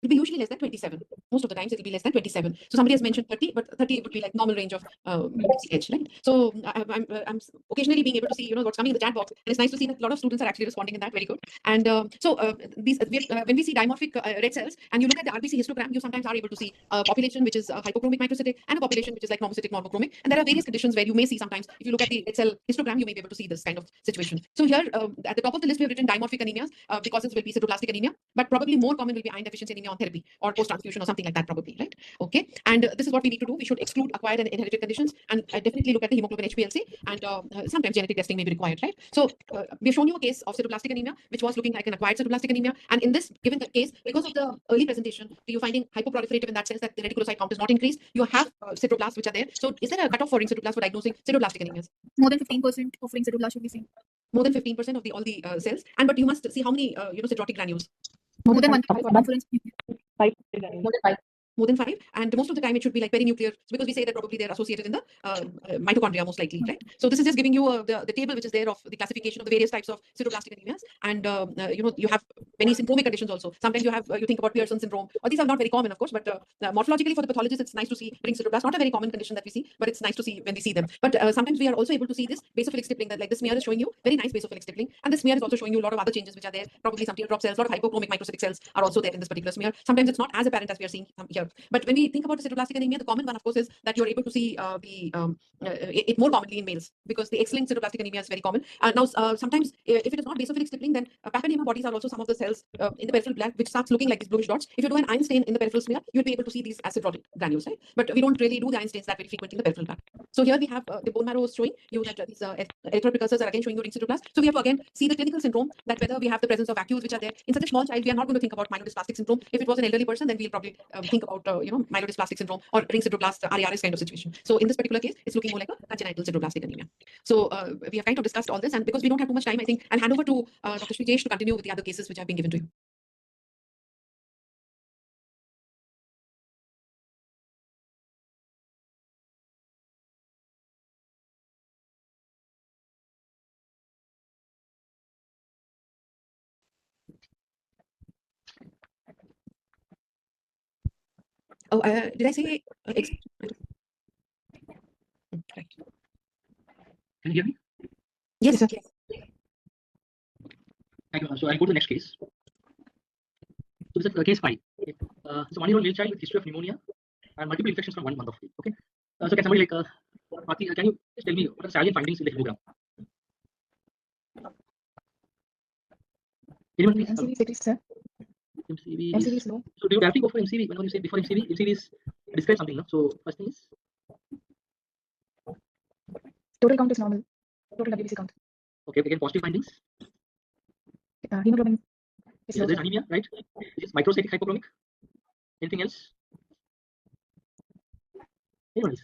It will be usually less than 27. Most of the times it will be less than 27. So somebody has mentioned 30, but 30 would be like normal range of MCH, right? So I'm occasionally being able to see what's coming in the chat box, and it's nice to see that a lot of students are actually responding in that. Very good. And when we see dimorphic red cells and you look at the RBC histogram, you sometimes are able to see a population which is hypochromic microcytic and a population which is like normocytic normochromic. And there are various conditions where you may see sometimes, if you look at the red cell histogram, you may be able to see this kind of situation. So here at the top of the list, we have written dimorphic anemias. The causes will be cytoplastic anemia, but probably more common will be iron deficiency anemia on therapy or post-transfusion or something like that, probably, right? Okay. And this is what we need to do. We should exclude acquired and inherited conditions, and definitely look at the hemoglobin HPLC, and sometimes genetic testing may be required, right? So we've shown you a case of cytoplastic anemia, which was looking like an acquired cytoplastic anemia. And in this given case, because of the early presentation, you're finding hypoproliferative in that sense that the reticulocyte count is not increased. You have cytoblasts which are there. So is there a cutoff for ring cytoblast for diagnosing cytoplastic anemias? More than 15% of ring cytoblast should be seen. More than 15% of all the cells. And but you must see how many cytotic granules. More than 1 for instance. 5. More than 5. More than 5, and most of the time it should be like perinuclear, because we say that probably they're associated in the mitochondria most likely, right? So this is just giving you the table which is there of the classification of the various types of cytoplastic anemias, and you have many syndromic conditions also. Sometimes you have you think about Pearson syndrome, or these are not very common, of course, but morphologically for the pathologist it's nice to see ring cytoblast. Not a very common condition that we see, but it's nice to see when we see them. But sometimes we are also able to see this basophilic stippling, that like this smear is showing you very nice basophilic stippling, and this smear is also showing you a lot of other changes which are there. Probably some teardrop cells, a lot of hypochromic microcytic cells are also there in this particular smear. Sometimes it's not as apparent as we are seeing here, but when we think about the cytoplastic anemia, the common one, of course, is that you're able to see it more commonly in males, because the X-linked cytoplastic anemia is very common. Now, sometimes if it is not basophilic stippling, then papineuma bodies are also some of the cells in the peripheral blood which starts looking like these bluish dots. If you do an iron stain in the peripheral smear, you'll be able to see these as cytotic granules, right? But we don't really do the iron stains that very frequently in the peripheral blood. So here we have the bone marrow is showing you that these erythroid precursors are again showing you ring cytoblast. So we have to again see the clinical syndrome, that whether we have the presence of vacuoles which are there. In such a small child, we are not going to think about myelodysplastic syndrome. If it was an elderly person, then we'll probably think about myelodysplastic syndrome or ring cytoblast RARS kind of situation. So in this particular case, it's looking more like a congenital cytoplastic anemia. So we have kind of discussed all this, and because we don't have too much time, I think I'll hand over to Dr. Shrijesh to continue with the other cases which have been given to you. Oh, did I say? Right. Can you hear me? Yes, sir. Thank you. So I'll go to the next case. So this is case 5. Okay. So 1-year-old male child with history of pneumonia and multiple infections from 1 month of age. Okay. So can somebody like Mati, can you just tell me what are the salient findings in the hemogram? Anyone please? MCV is decreased, sir. MCV MCV is is low. so do you directly go for MCV whenever you say before MCV? MCV is describe something, no? So first thing is Total count is normal. Total WBC count. okay, again positive findings. Hemoglobin is Yeah, low. there's Sir. anemia, right? Is microcytic hypochromic. Anything else? Anyone else?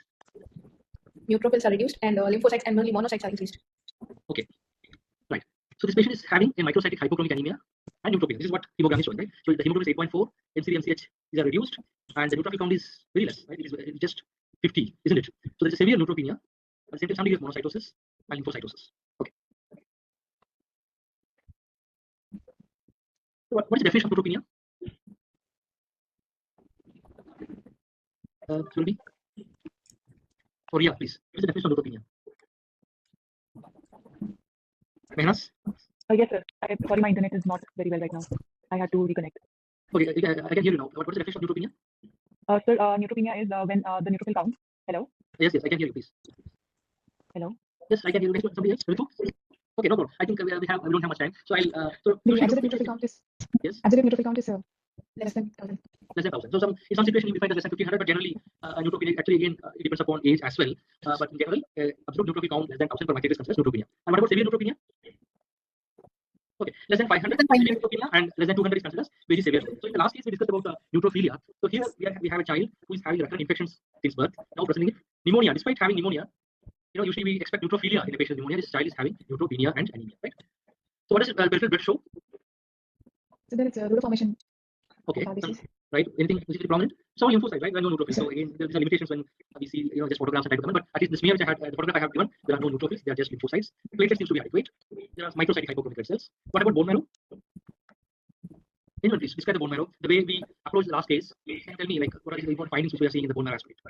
Neutrophils are reduced and lymphocytes and only monocytes are increased. Okay, right. So this patient is having a microcytic hypochromic anemia and neutropenia. This is what hemogram is showing, right? So the hemoglobin is 8.4, MCV, MCH these are reduced, and the neutrophil count is very less, right? It's just 50, isn't it? So there's a severe neutropenia, at the same time some degree of monocytosis and lymphocytosis. Okay. So what is the definition of neutropenia? Surabhi? Or yeah, please. What is the definition of neutropenia? Mehnas? Yes, sir. Sorry, my internet is not very well right now. I had to reconnect. Okay, I can hear you now. What is the definition of neutropenia? Sir, neutropenia is when the neutrophil count. Hello? Yes, I can hear you, please. Hello? Yes, I can hear you. Somebody else? Ritu? Okay, no problem. I think we don't have much time. So I'll The absolute neutrophil count is yes, absolute neutrophil count is less than 1,000. less than 1,000. So in some situation we find less than 1,500, but generally neutropenia actually again it depends upon age as well. But in general, absolute neutrophil count less than 1,000 per microliter is considered neutropenia. And what about severe neutropenia? Okay, less than 500 severe neutropenia and less than 200 is considered as very severe. So in the last case we discussed about neutrophilia. So here we have a child who is having recurrent infections since birth, now presenting with pneumonia. Despite having pneumonia, usually we expect neutrophilia in a patient with pneumonia. This child is having neutropenia and anemia, right? So what does peripheral blood show? So there is a ruler formation. Okay, of RBCs. right? Anything specifically prominent? So lymphocyte, right? There are no neutrophils. So again, there are limitations when we see, just photographs and type of comment. But at least the smear which I had, the photograph I have given, there are no neutrophils. They are just lymphocytes. Platelets seems to be adequate. There are microcytic hypochromic red cells. What about bone marrow? Anyone please describe the bone marrow. The way we approach the last case. Can you tell me like what are the important findings which we are seeing in the bone marrow aspect?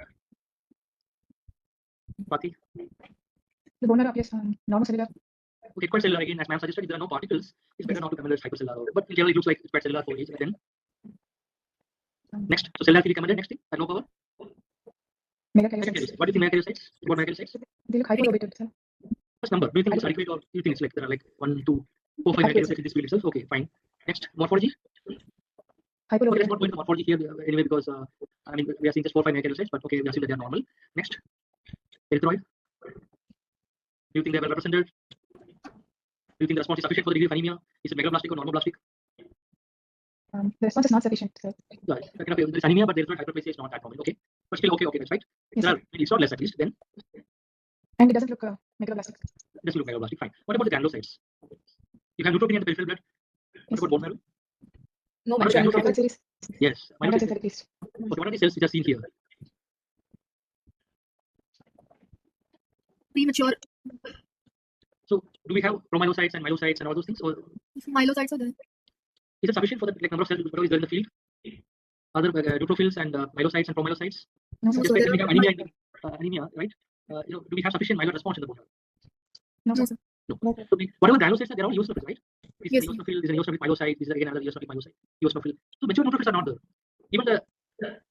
Pati? The bone marrow appears normal cellular. Okay, quite cellular again, as ma'am suggested. If there are no particles, it's better not to comment as hypercellular. But in general, it looks like it's quite cellular for age. Then next, so cellular can be commented next thing. At no power. Megakaryocytes. What do you think megakaryocytes? What megakaryocytes? They look hyperlobated, sir. First number. Do you think it's adequate or do you think it's like there are like 1, 2, 4, 5 megakaryocytes in this field itself? Okay, fine. Next, morphology. Okay, Hyperlobated. let's not go into morphology here anyway because I mean we are seeing just 4, 5 megakaryocytes, but okay, we are seeing that they are normal. Next, erythroid. Do you think they are well represented? Do you think the response is sufficient for the degree of anemia? Is it megaloblastic or normoblastic? The response is not sufficient, sir. Right. There is anemia, but the erythroid hyperplasia is not that common. Okay, but still okay, that's right. Yes, There are, it's not less at least. Then and it doesn't look megaloblastic. just look megaloblastic. Fine. What about the granulocytes? You have neutropenia in the peripheral blood. What Yes. about bone marrow? No What mention about of Myeloid series. Yes. Myeloid cells are decreased. Okay, what are the cells which are seen here? Premature So do we have promyelocytes and myelocytes and all those things, or myelocytes are there. is it sufficient for the like number of cells whatever is there in the field? Other neutrophils and myelocytes and promyelocytes. No, sir. Just like we have anemia, anemia, right? Do we have sufficient myeloid response in the bone marrow? No, sir. No. So whatever granulocytes are, they're all eosinophils, right? This Yes. is eosinophil, this is an eosinophil myelocyte, this is again another eosinophil myelocyte, eosinophil. So mature neutrophils are not there. Even the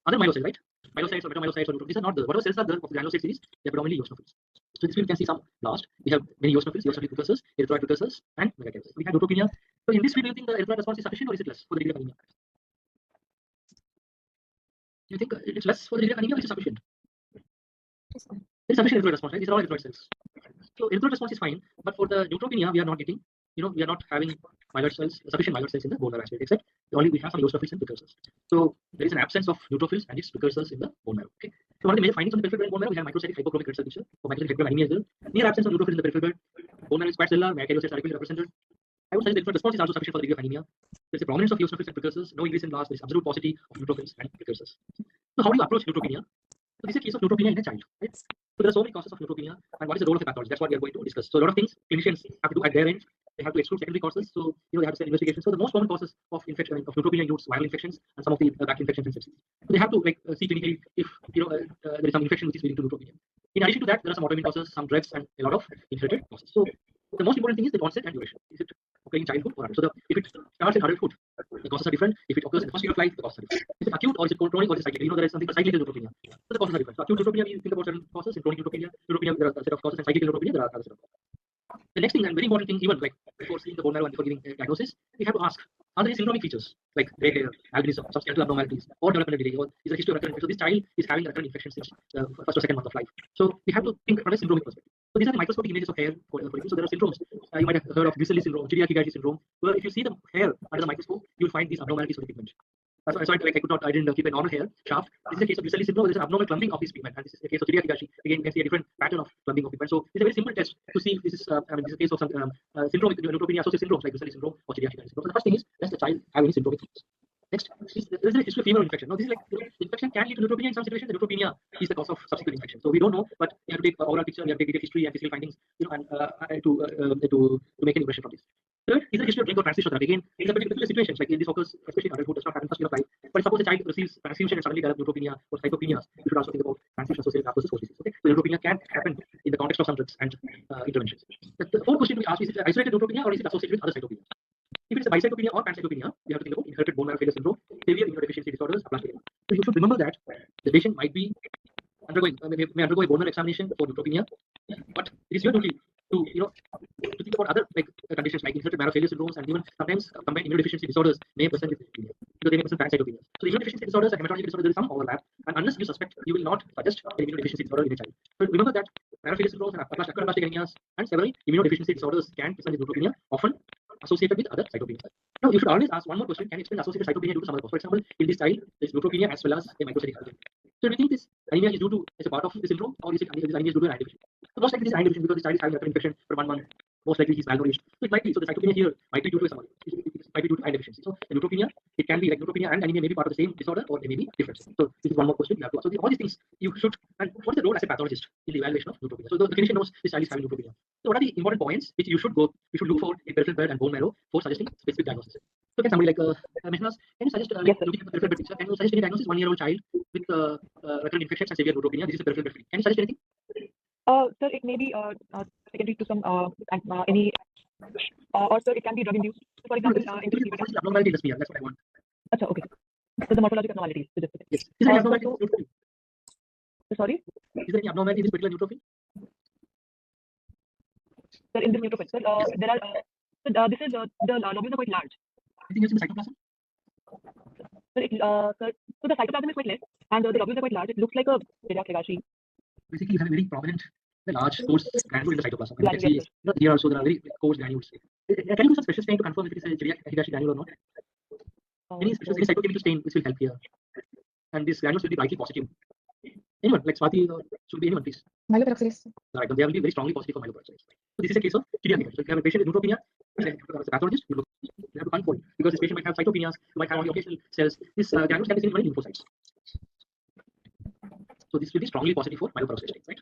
other myelocytes, right? Myelocytes or metamyelocytes or neutrophils, these are not there. Whatever cells are there of the granulocyte series, they're predominantly eosinophils. So this field you can see some blast. We have many eosinophils, eosinophil precursors, erythroid precursors, and megakaryocytes. We have neutropenia. So in this field, do you think the erythroid response is sufficient or is it less for the degree of anemia? Do you think it's less for the degree of anemia or is it sufficient? It's sufficient erythroid response, right? These are all erythroid cells. So erythroid response is fine, but for the neutropenia, we are not getting, we are not having myeloid cells, sufficient myeloid cells in the bone marrow aspect, except only we have some eosinophils and precursors. So there is an absence of neutrophils and its precursors in the bone marrow. Okay. So one of the major findings on the peripheral bone marrow, we have microcytic hypochromic red cell picture or microcytic hypochromic anemia as well. Near absence of neutrophils in the peripheral blood. Bone marrow is quite cellular, megakaryocytes are adequately represented. I would say the erythroid response is also sufficient for the degree of anemia. There is a prominence of eosinophils and precursors, no increase in blast, there is absolute paucity of neutrophils and precursors. So how do you approach neutropenia? So this is a case of neutropenia in a child, right? So there are so many causes of neutropenia, and what is the role of the pathologist? That's what we are going to discuss. So a lot of things clinicians have to do at their end. They have to exclude secondary causes. So they have to send investigation. So the most common causes of infection of neutropenia includes viral infections and some of the bacterial infections and sepsis. So they have to see clinically if there is some infection which is leading to neutropenia. In addition to that, there are some autoimmune causes, some drugs, and a lot of inherited causes. So The most important thing is the onset and duration. Is it occurring in childhood or adult? So if it starts in adulthood, the causes are different. If it occurs in the first year of life, the causes are different. Is it acute or is it chronic or is it cyclic? You know there is something called cyclical neutropenia. So the causes are different. So acute neutropenia, we think about certain causes. In chronic neutropenia, there are a set of causes, and cyclical neutropenia, there are other set of causes. The next thing, and very important thing, even like before seeing the bone marrow and before giving diagnosis, we have to ask: are there any syndromic features like gray hair, albinism, some skeletal abnormalities, or developmental delay, or is there a history of recurrent infection? So this child is having a recurrent infection since the first or second month of life. So we have to think from a syndromic perspective. So these are the microscopic images of hair. So there are syndromes. You might have heard of Grisely syndrome, Chidiac syndrome. Where if you see the hair under the microscope, you'll find these abnormalities of the pigment. So I didn't keep a normal hair shaft. This is a case of Grisely syndrome. There is an abnormal clumping of this pigment, and this is a case of Chidiac. Again, you can see a different pattern of clumping of pigment. So it's a very simple test to see if this is, this is a case of some syndromic neutropenia associated syndromes like Grisely syndrome or Chidiac syndrome. So the first thing is, does the child have any syndromic features? Next, there is a history of female infection. Now, this is like infection can lead to neutropenia in some situations. The neutropenia is the cause of subsequent infection. So we don't know, but we have to take overall picture. We have to take history and physical findings, and to make an impression from this. Third is the history of drink or transfusion therapy. Again, in particular situations, like in this occurs especially in adulthood, does not happen first year of life. But suppose a child receives transfusion and suddenly develops neutropenia or hypopenias, you should also think about transfusion associated graft-versus-host disease. Okay, so neutropenia can happen in the context of some drugs and interventions. The fourth question we ask is it isolated neutropenia or is it associated with other cytopenias? If it's a bicytopenia or pancytopenia, we have to think about inherited bone marrow failure syndrome, severe immunodeficiency disorders, aplastic. So you should remember that the patient might be may undergo a bone marrow examination for neutropenia, but it is your duty to to think about other conditions like inherited marrow failure syndromes, and even sometimes combined immunodeficiency disorders may present with leukemia, because they may present pancytopenia. So immunodeficiency disorders and hematological disorders, there is some overlap, and unless you suspect, you will not suggest an immunodeficiency disorder in a child. So remember that marrow failure syndromes and aplastic anemias and several immunodeficiency disorders can present with neutropenia, often associated with other cytopenias. Now, you should always ask one more question: can you explain associated cytopenia due to some other cause? For example, in this child, there is neutropenia as well as a microcytic anemia. So, do you think this anemia is due to as a part of the syndrome, or is this anemia is due to an iron deficiency? So, most likely this is iron deficiency because the child is having a infection for 1 month. Most likely he's malnourished. So it might be. So the cytopenia here might be due to some other. It might be due to iron deficiency. So the neutropenia, it can be like neutropenia and anemia may be part of the same disorder, or they may be different. So this is one more question you have to ask. So all these things you should. And what is the role as a pathologist in the evaluation of neutropenia? So the clinician knows this child is having neutropenia. So what are the important points which you should look for in peripheral blood and bone marrow for suggesting specific diagnosis? So can somebody like Mehnas, can you suggest Yes, looking at the peripheral blood picture? Can you suggest any diagnosis? 1-year-old child with recurrent infections and severe neutropenia. This is a peripheral blood. Can you suggest anything? Sir, it may be secondary to some any or sir, it can be drug induced. For example, Abnormality in the smear. That's what I want. Achha, okay. So the morphological abnormalities. Yes. Is there any abnormality in this neutrophil? Sorry, Is there any abnormality in this particular neutrophil? sir, in this neutrophil, sir, there are. This is the lobules are quite large. Anything else in the cytoplasm? Sir, so the cytoplasm is quite less, and the lobules are quite large. It looks like a Higashi. Basically, you have a very prominent, large coarse granule in the cytoplasm. And you can Granule, see here also there are very coarse granules. Can you do some special stain to confirm if it is a Higashi granule or not? Any cytochemical stain which will help here. And these granules will be brightly positive. Anyone, like Swati, should be anyone, please. Myeloperoxidase. Right, they will be very strongly positive for myeloperoxidase. So this is a case of Chidiac. So if you have a patient with neutropenia, as a pathologist, you have to unfold because this patient might have cytopenias, you might have only occasional cells. These granules can be seen in many lymphocytes. So this will be strongly positive for myeloperoxidase, right?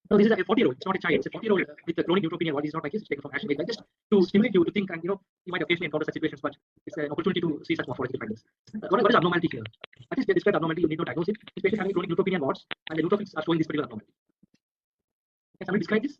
So this is a 40-year-old. It's not a child. It's a 40-year-old with a chronic neutropenia. What is not like this? It's taken from action like just to stimulate you to think, and you might occasionally encounter such situations, but it's an opportunity to see such morphological findings. What is abnormality here? At least they described abnormality. You need not diagnose it. This patient having chronic neutropenia warts, and the neutrophils are showing this particular abnormality. Can somebody describe this?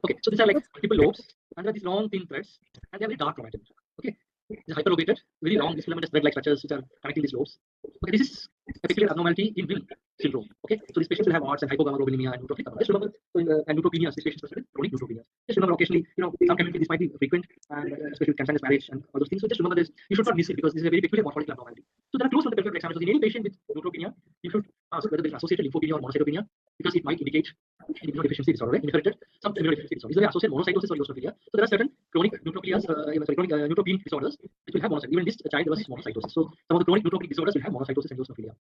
Okay, so these are like multiple lobes, and there are these long thin threads, and they are very dark chromatin. Okay, it's hyperlobated, very long, these filamentous thread-like structures which are connecting these lobes. Okay, this is a particular abnormality in Will syndrome. Okay, so these patients will have warts and hypogammaglobulinemia and neutropenia. Just remember, and neutropenia, these patients present with chronic neutropenia. Just remember, occasionally, some chemically this might be frequent, and especially with cancerous marriage and all those things. So just remember this. You should not miss it because this is a very peculiar morphological abnormality. So there are clues from the peripheral exam. So in any patient with neutropenia, you should ask whether there is associated lymphopenia or monocytopenia, because it might indicate immunodeficiency disorder, right? Inherited some immunodeficiency disorder. Is there associated monocytosis or eosinophilia? So there are certain chronic neutropenias, chronic neutropenic disorders which will have monocytosis. Even this child there was monocytosis. So some of the chronic neutropenic disorders will have monocytosis and eosinophilia.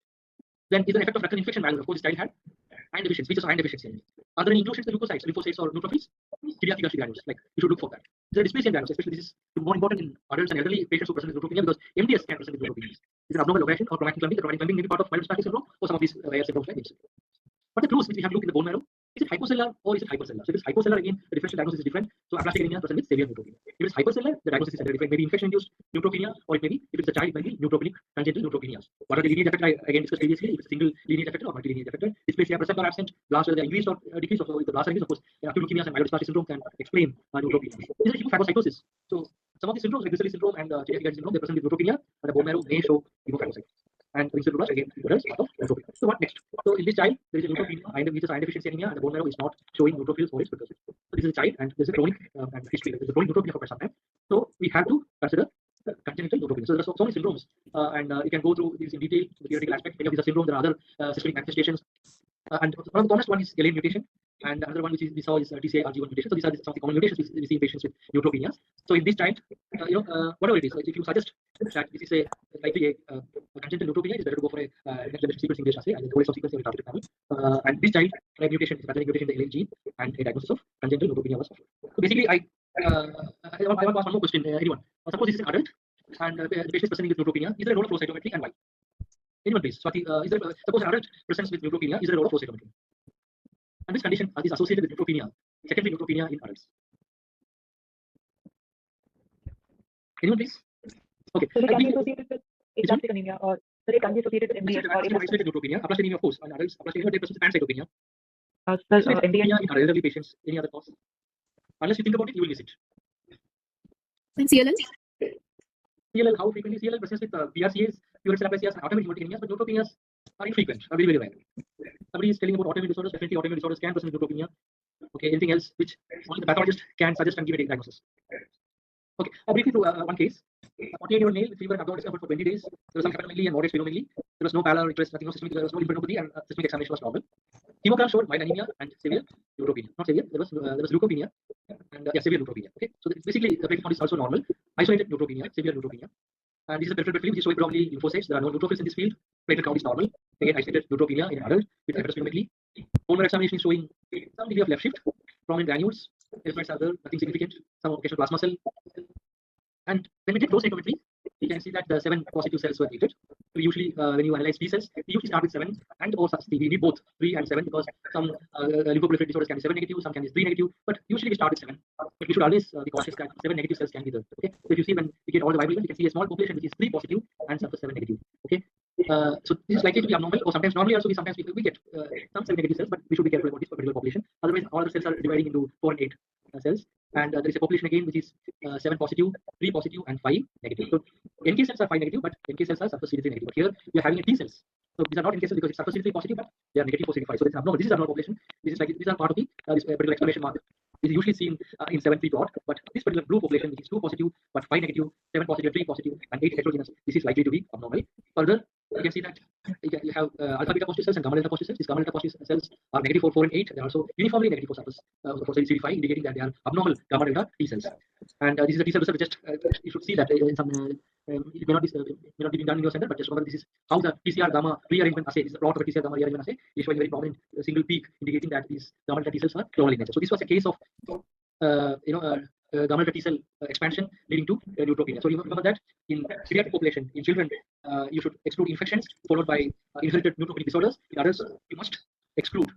Then is there an effect of recurrent infection value? Of course, this child had iron deficiency, features of iron deficiency. Are there any inclusions in leukocytes, lymphocytes, or neutrophils? Chidiac granules. Like you should look for that. Is there dysplasia granules? Especially this is more important in adults and elderly patients who present with neutropenia because MDS can present with neutropenia. Is it abnormal location or chromatin clumping? The chromatin clumping may be part of myelodysplastic syndrome or some of these rare syndromes like this. What are the clues which we have to look in the bone marrow? Is it hypocellular or is it hypercellular? So if it's hypocellular, again, the differential diagnosis is different. So aplastic anemia present with severe neutropenia. If it's hypercellular, the diagnosis is identified. Maybe infection-induced neutropenia, or it may be, if it's a child, maybe neutropenic congenital neutropenias. What are the lineage affected? I again discussed previously. If it's single lineage affected or multi-lineage affected, dysplasia present or absent, blast whether increased or decreased. Or if the blast are increased, of course, acute leukemias and myelodysplastic syndrome can explain neutropenia. This is hemophagocytosis. So some of the syndromes, like Griscelli syndrome and Chiari syndrome, they present with neutropenia, and the bone marrow may show hemophagocytosis. And Ringsley again, part of neutropenia. So what next? So in this child, there is a neutropenia, which is iron deficiency anemia, and the bone marrow is not showing neutrophils for its precursor. So this is a child, and there's a chronic and history. There's a chronic neutropenia for quite some time. So we have to consider congenital neutropenia. So there are so many syndromes, and you can go through these in detail, the theoretical aspect. Many of these are syndromes. There are other systemic manifestations. And one of the commonest one is LA mutation, and another one which we saw is TCA-RG1 mutation. So these are some of the common mutations we see in patients with neutropenias. So in this child, whatever it is, like if you suggest that this is likely a congenital neutropenia, it's better to go for a next generation sequencing assay and the whole sequencing of the targeted panel. And this child, a mutation, is a mutation in the LA gene, and a diagnosis of congenital neutropenia was offered. So basically, I want to ask one more question. Anyone? Suppose this is an adult, and the patient is presenting with neutropenia. Is there a role of flow cytometry, and why? Anyone please? Swati, is there, suppose an adult presents with neutropenia, is there a role of flow cytometry? And this condition is associated with neutropenia, secondary neutropenia in adults. Anyone please? Okay. So they can be associated with aplastic anemia, or so they can be associated with MDS or isolated neutropenia. Aplastic anemia, of course, in adults, aplastic anemia, they present with pancytopenia. MDS In elderly patients, any other cause? Unless you think about it, you will miss it. And CLL? CLL, how frequently CLL presents with PRCAs, purine cephalacias, and autoimmune hemolytic anemias, but neutropenias are infrequent, are very, very rare. Somebody is telling about autoimmune disorders, definitely autoimmune disorders can present with neutropenia. Okay, anything else which only the pathologist can suggest and give a diagnosis. Okay, briefly to one case. A 48-year-old male with fever and abdominal discomfort for 20 days. There was some hepatomegaly and moderate splenomegaly. There was no pallor, interest, nothing, no systemic, there was no lymphadenopathy, and systemic examination was normal. Hemogram showed mild anemia and severe neutropenia. Not severe, there was leukopenia and severe neutropenia. Okay, so basically the platelet count is also normal. Isolated neutropenia, severe neutropenia. And this is a peripheral blood film which is showing probably lymphocytes. There are no neutrophils in this field. Platelet count is normal. Again, isolated neutropenia in an adult with hepatosplenomegaly. Bone marrow examination is showing some degree of left shift, prominent granules. Erythrocytes are there, nothing significant. Some occasional plasma cell. And when we get flow cytometry, you can see that the 7 positive cells were treated. So usually, when you analyze T cells, we usually start with 7 and or we need both 3 and 7 because some lymphoproliferative disorders can be 7 negative, some can be 3 negative. But usually we start with 7. But we should always be cautious that 7 negative cells can be there. Okay. So if you see when we get all the viable, you can see a small population which is 3 positive and some 7 negative. Okay. So this is likely to be abnormal, or sometimes normally also sometimes we get some 7 negative cells, but we should be careful about this particular population. Otherwise, all the cells are dividing into 4 and 8 cells. And there is a population again which is 7 positive, 3 positive, and 5 negative. So NK cells are 5 negative, but NK cells are surface CD3 negative. But here we are having a T cells. So these are not NK cells because it's surface CD3 positive, but they are negative for CD5. So it's abnormal. This is abnormal population. This is like these are part of the this particular exclamation mark. This is usually seen in 7-3 plot, but this particular blue population which is 2 positive, but 5 negative, 7 positive, 3 positive, and 8 heterogeneous. This is likely to be abnormal. Further, you can see that you have alpha beta positive cells and gamma delta positive cells. These gamma delta positive cells are negative for 4 and 8. They are also uniformly negative for surface for CD5, indicating that they are abnormal gamma delta T cells. And this is a T cell result. Just you should see that in some it may not be done in your center, but just remember this is how the PCR gamma rearrangement assay. This is the plot of a PCR gamma rearrangement assay. Is showing very prominent single peak, indicating that these gamma delta T cells are clonal in nature. So this was a case of gamma delta T cell expansion leading to neutropenia. So you remember that in pediatric population, in children, you should exclude infections followed by inherited neutropenic disorders. In others, you must exclude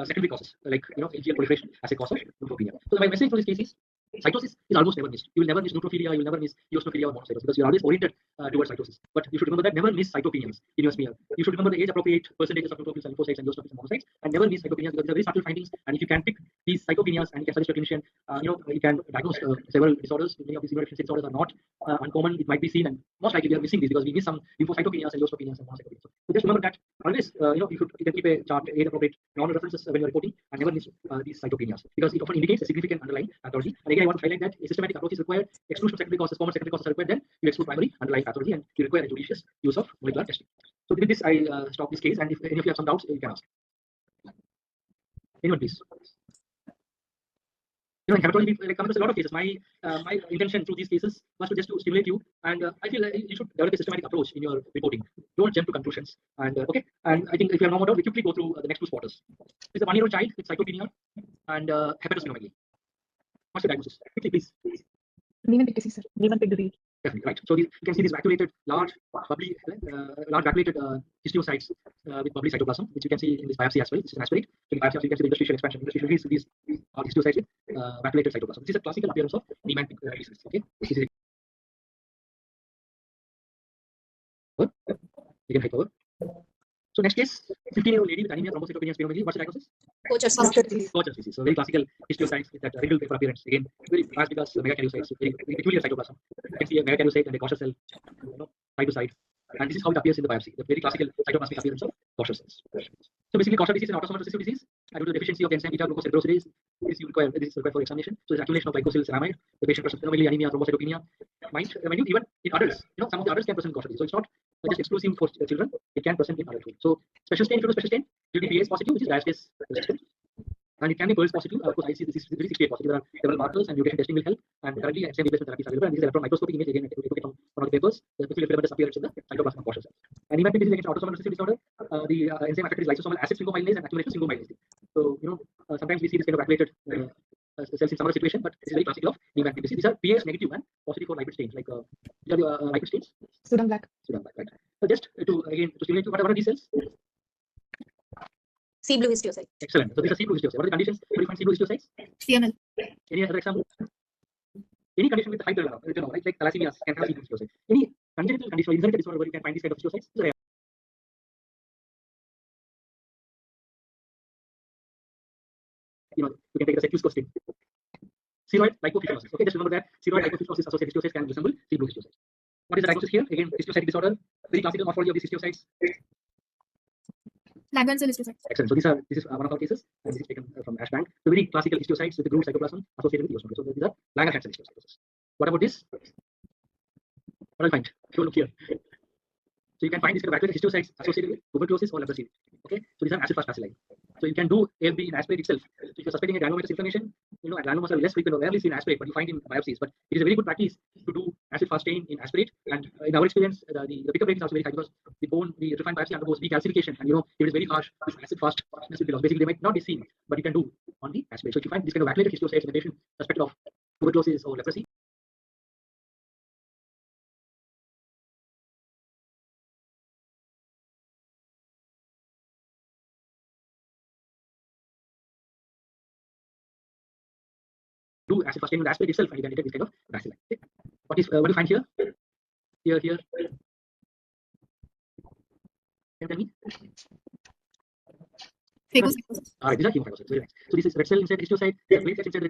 secondary causes like AGL proliferation as a cause of neutropenia. So my message for this case is cytosis is almost never missed. You will never miss neutrophilia, you will never miss eosinophilia or monocytosis because you are always oriented towards cytosis. But you should remember that never miss cytopenias in your smear. You should remember the age-appropriate percentages of neutrophils, lymphocytes, and eosinophils and monocytes, and never miss cytopenias because these are very subtle findings. And if you can pick these cytopenias and you can suggest your clinician, you can diagnose several disorders. Many of these immunodeficiency disorders are not uncommon. It might be seen, and most likely we are missing these because we miss some lymphocytopenias and eosinophilia and monocytopenias. So just remember that always, you can keep a chart, age-appropriate normal references when you're reporting, and never miss these cytopenias because it often indicates a significant underlying pathology. And again, I want to highlight that a systematic approach is required. Exclusion of secondary causes, common secondary causes are required. Then you exclude primary underlying pathology, and you require a judicious use of molecular testing. So with this, I stop this case. And if any of you have some doubts, you can ask. Anyone, please. In hematology, I come across a lot of cases. My intention through these cases was to just to stimulate you, and I feel you should develop a systematic approach in your reporting. Don't jump to conclusions. And okay, and I think if you have no more doubt, we quickly go through the next 2 spotters. It's a 1-year-old child with cytopenia and hepatosplenomegaly. What's the diagnosis? Quickly, please. Niemann-Pick disease, sir. Niemann-Pick disease. Definitely, right. So you can see these vacuolated, large, bubbly, large vacuolated histiocytes with bubbly cytoplasm, which you can see in this biopsy as well. This is an aspirate. So in biopsy, you can see the interstitial expansion. Interstitial these are histiocytes with vacuolated cytoplasm. This is a classical appearance of Niemann disease. Okay, this is again hyper. So next case, 15-year-old lady with anemia, thrombocytopenia, splenomegaly. What's the diagnosis? Kocher's Kocher disease. Kocher's disease. So very classical histiocytes with that wrinkled paper appearance. Again, very large because megakaryocytes, very peculiar cytoplasm. You can see a megakaryocyte and a Kocher cell, side to side. And this is how it appears in the biopsy. The very classical cytoplasmic appearance of Kocher cells. So basically, Kocher disease is an autosomal recessive disease. And due to the deficiency of the enzyme beta-glucocerebrosidase, this is required for examination. So there's accumulation of glycosylceramide. The patient presents splenomegaly, anemia, thrombocytopenia. Mind, when you even in adults, some of the adults can present Kocher disease. So it's not just exclusive for children. It can present in adulthood. So special stain, if you do special stain, UTPA is positive, which is diastase resistant. And it can be Pearls positive. Of course, I see this is 68 positive. There are several markers, and mutation testing will help. And currently, enzyme replacement therapy is available. And this is electron microscopic image. Again, we took it from one of the papers. The peculiar filamentous appearance in the cytoplasm of Kocher cells. And Niemann disease is against autosomal recessive disorder. The enzyme affected is lysosomal acid sphingomyelase and accumulation sphingomyelase. So sometimes we see this kind of vacuolated cells in some other situation, but it's very classical of Niemann disease. These are pH negative and positive for lipid stains. Like these are the lipid stains. Sudan black. Sudan black, right? So just to stimulate you, what are these cells? sea blue histiocyte. Excellent. So these are sea blue histiocytes. What are the conditions? Where do you find sea blue histiocytes? CML. Any other example? Any condition with high turnover, right? Like thalassemia can have sea blue histiocytes. Any congenital condition or inherited disorder where you can find these kind of histiocytes? You can take it as a quiz question. Ceroid lipofuscinosis. Okay, just remember that ceroid lipofuscinosis associated histiocytes can resemble sea blue histiocytes. What is the diagnosis here? Again, histiocytic disorder. Very classical morphology of these histiocytes. Langerhans cell histiocytes. Excellent. So this is one of our cases, and this is taken from Ashbank. So very classical histiocytes with the grooved cytoplasm associated with eosinophils. So these are Langerhans cell histiocytes. What about this? What do you find? If you look here. So you can find these kind of vacuolated histiocytes associated with tuberculosis or leprosy. Okay, so these are acid-fast bacilli. So you can do AFB in aspirate itself. So if you're suspecting a granulomatous inflammation, and granulomas are less frequent or rarely seen in aspirate, but you find in biopsies. But it is a very good practice to do acid-fast stain in aspirate. And in our experience, the pickup rate is also very high because the bone, the refined biopsy undergoes decalcification, and it is very harsh. Acid-fast basically they might not be seen, but you can do on the aspirate. So if you find this kind of vacuolated histiocytes in the patient suspected of tuberculosis or leprosy, do acid fast stain in the aspirate itself, and you can detect this kind of bacilli. Okay. What do you find here? Here. Can you tell me? Phagocytosis. All right, these are hemophagocytes. Very nice. So this is red cell inside histiocyte, green cell inside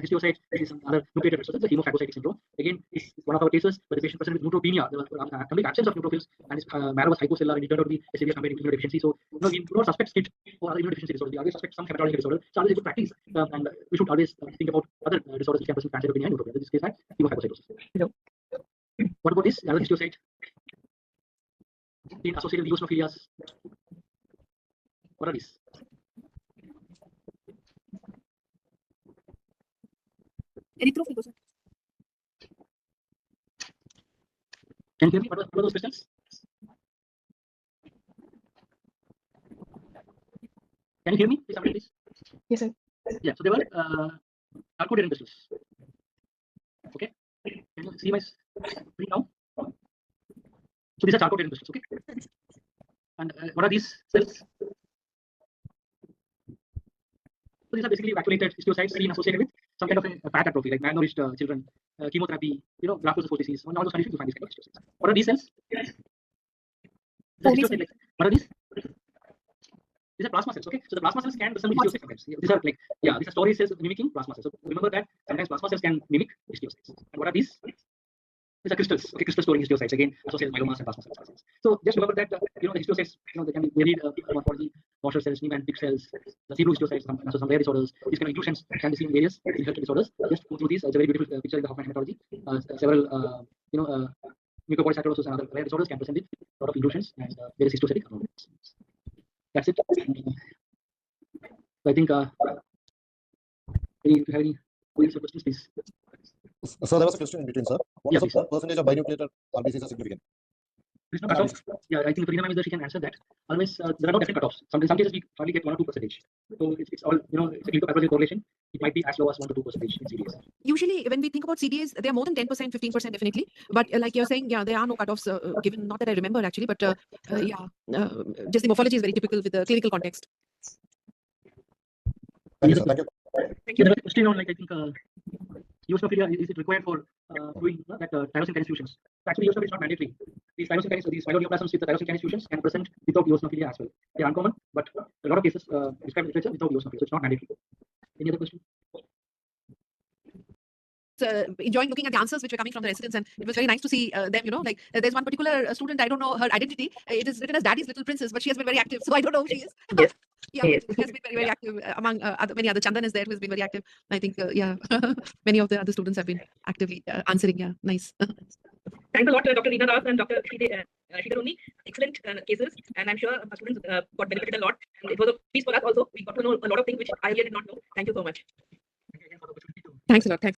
histiocyte. This is some other nucleated red cells, the hemophagocytic syndrome. Again, this is one of our cases where the patient presented with neutropenia. There was complete absence of neutrophils, and his marrow was hypocellular, and it turned out to be a severe combined immunodeficiency. So we do not suspect SCID or other immunodeficiency disorder. We always suspect some hematological disorder. So always a good practice, and we should always think about other disorders which can present pancytopenia and neutropenia. In this case, hemophagocytosis. What about this? The other histiocyte in associated with eosinophilias. What are these? Erythrophagocytes. Can you hear me? What are those crystals? Can you hear me? Please, somebody, please. Yes, sir. Yeah. So they were sarcoderian crystals. Okay. Can you see my screen now? So these are sarcoderian crystals. Okay. And what are these cells? So these are basically vacuolated histiocytes seen associated with some kind of a fat atrophy, like malnourished children, chemotherapy, graft-versus-host disease. On all those conditions, you find these kind of histiocytes. What are these cells? What are these? These are plasma cells. Okay, so the plasma cells can resemble histiocytes sometimes. These are these are storage cells mimicking plasma cells. So remember that sometimes plasma cells can mimic histiocytes. And what are these? These are crystals. Okay, crystal storing histiocytes again associated with myelomas and plasma cells. So just remember that the histiocytes, they can be varied morphology. Washer cells, Niemann big cells, the sea blue histiocytes, some rare disorders. These kind of inclusions can be seen in various inherited disorders. Just go through these. It's a very beautiful picture in the Hoffman hematology. Several mucopolysaccharidosis cytolosis and other rare disorders can present with a lot of inclusions and various histiocytic abnormalities. That's it. So I think if you have any questions, please. So there was a question in between, sir. What Yeah, is the percentage of binucleated RBCs are significant? There's no cutoff. Yeah, I think Farina ma'am is there, she can answer that. Otherwise, there are no definite cutoffs. In some cases, we hardly get 1 or 2%. So it's all, it's a clinical pathology correlation. It might be as low as 1 to 2% in CDS. Usually, when we think about CDAs, they are more than 10%, 15% definitely. But like you're saying, yeah, there are no cutoffs given. Not that I remember actually, but just the morphology is very typical with the clinical context. Thank you, sir. Thank you. Thank you. Another question on, like, I think, eosinophilia, is it required for doing that tyrosine kinase fusions? So actually, eosinophilia is not mandatory. These tyrosine kinase, these myeloneoplasms with the tyrosine kinase fusions can present without eosinophilia as well. They are uncommon, but a lot of cases described in literature without eosinophilia, so it's not mandatory. Any other question? Enjoying looking at the answers which were coming from the residents, and it was very nice to see them. There's one particular student, I don't know her identity. It is written as Daddy's Little Princess, but she has been very active, so I don't know who she is. Yes. Yeah, Yes. she has been very, very active among many other. Chandan is there who has been very active. I think, many of the other students have been actively answering. Yeah, nice. Thanks a lot, Dr. Reena Das and Dr. Shikaruni. Excellent cases, and I'm sure our students got benefited a lot. And it was a piece for us also. We got to know a lot of things which I really did not know. Thank you so much. Thank you again for the opportunity to Thanks a lot. Thanks.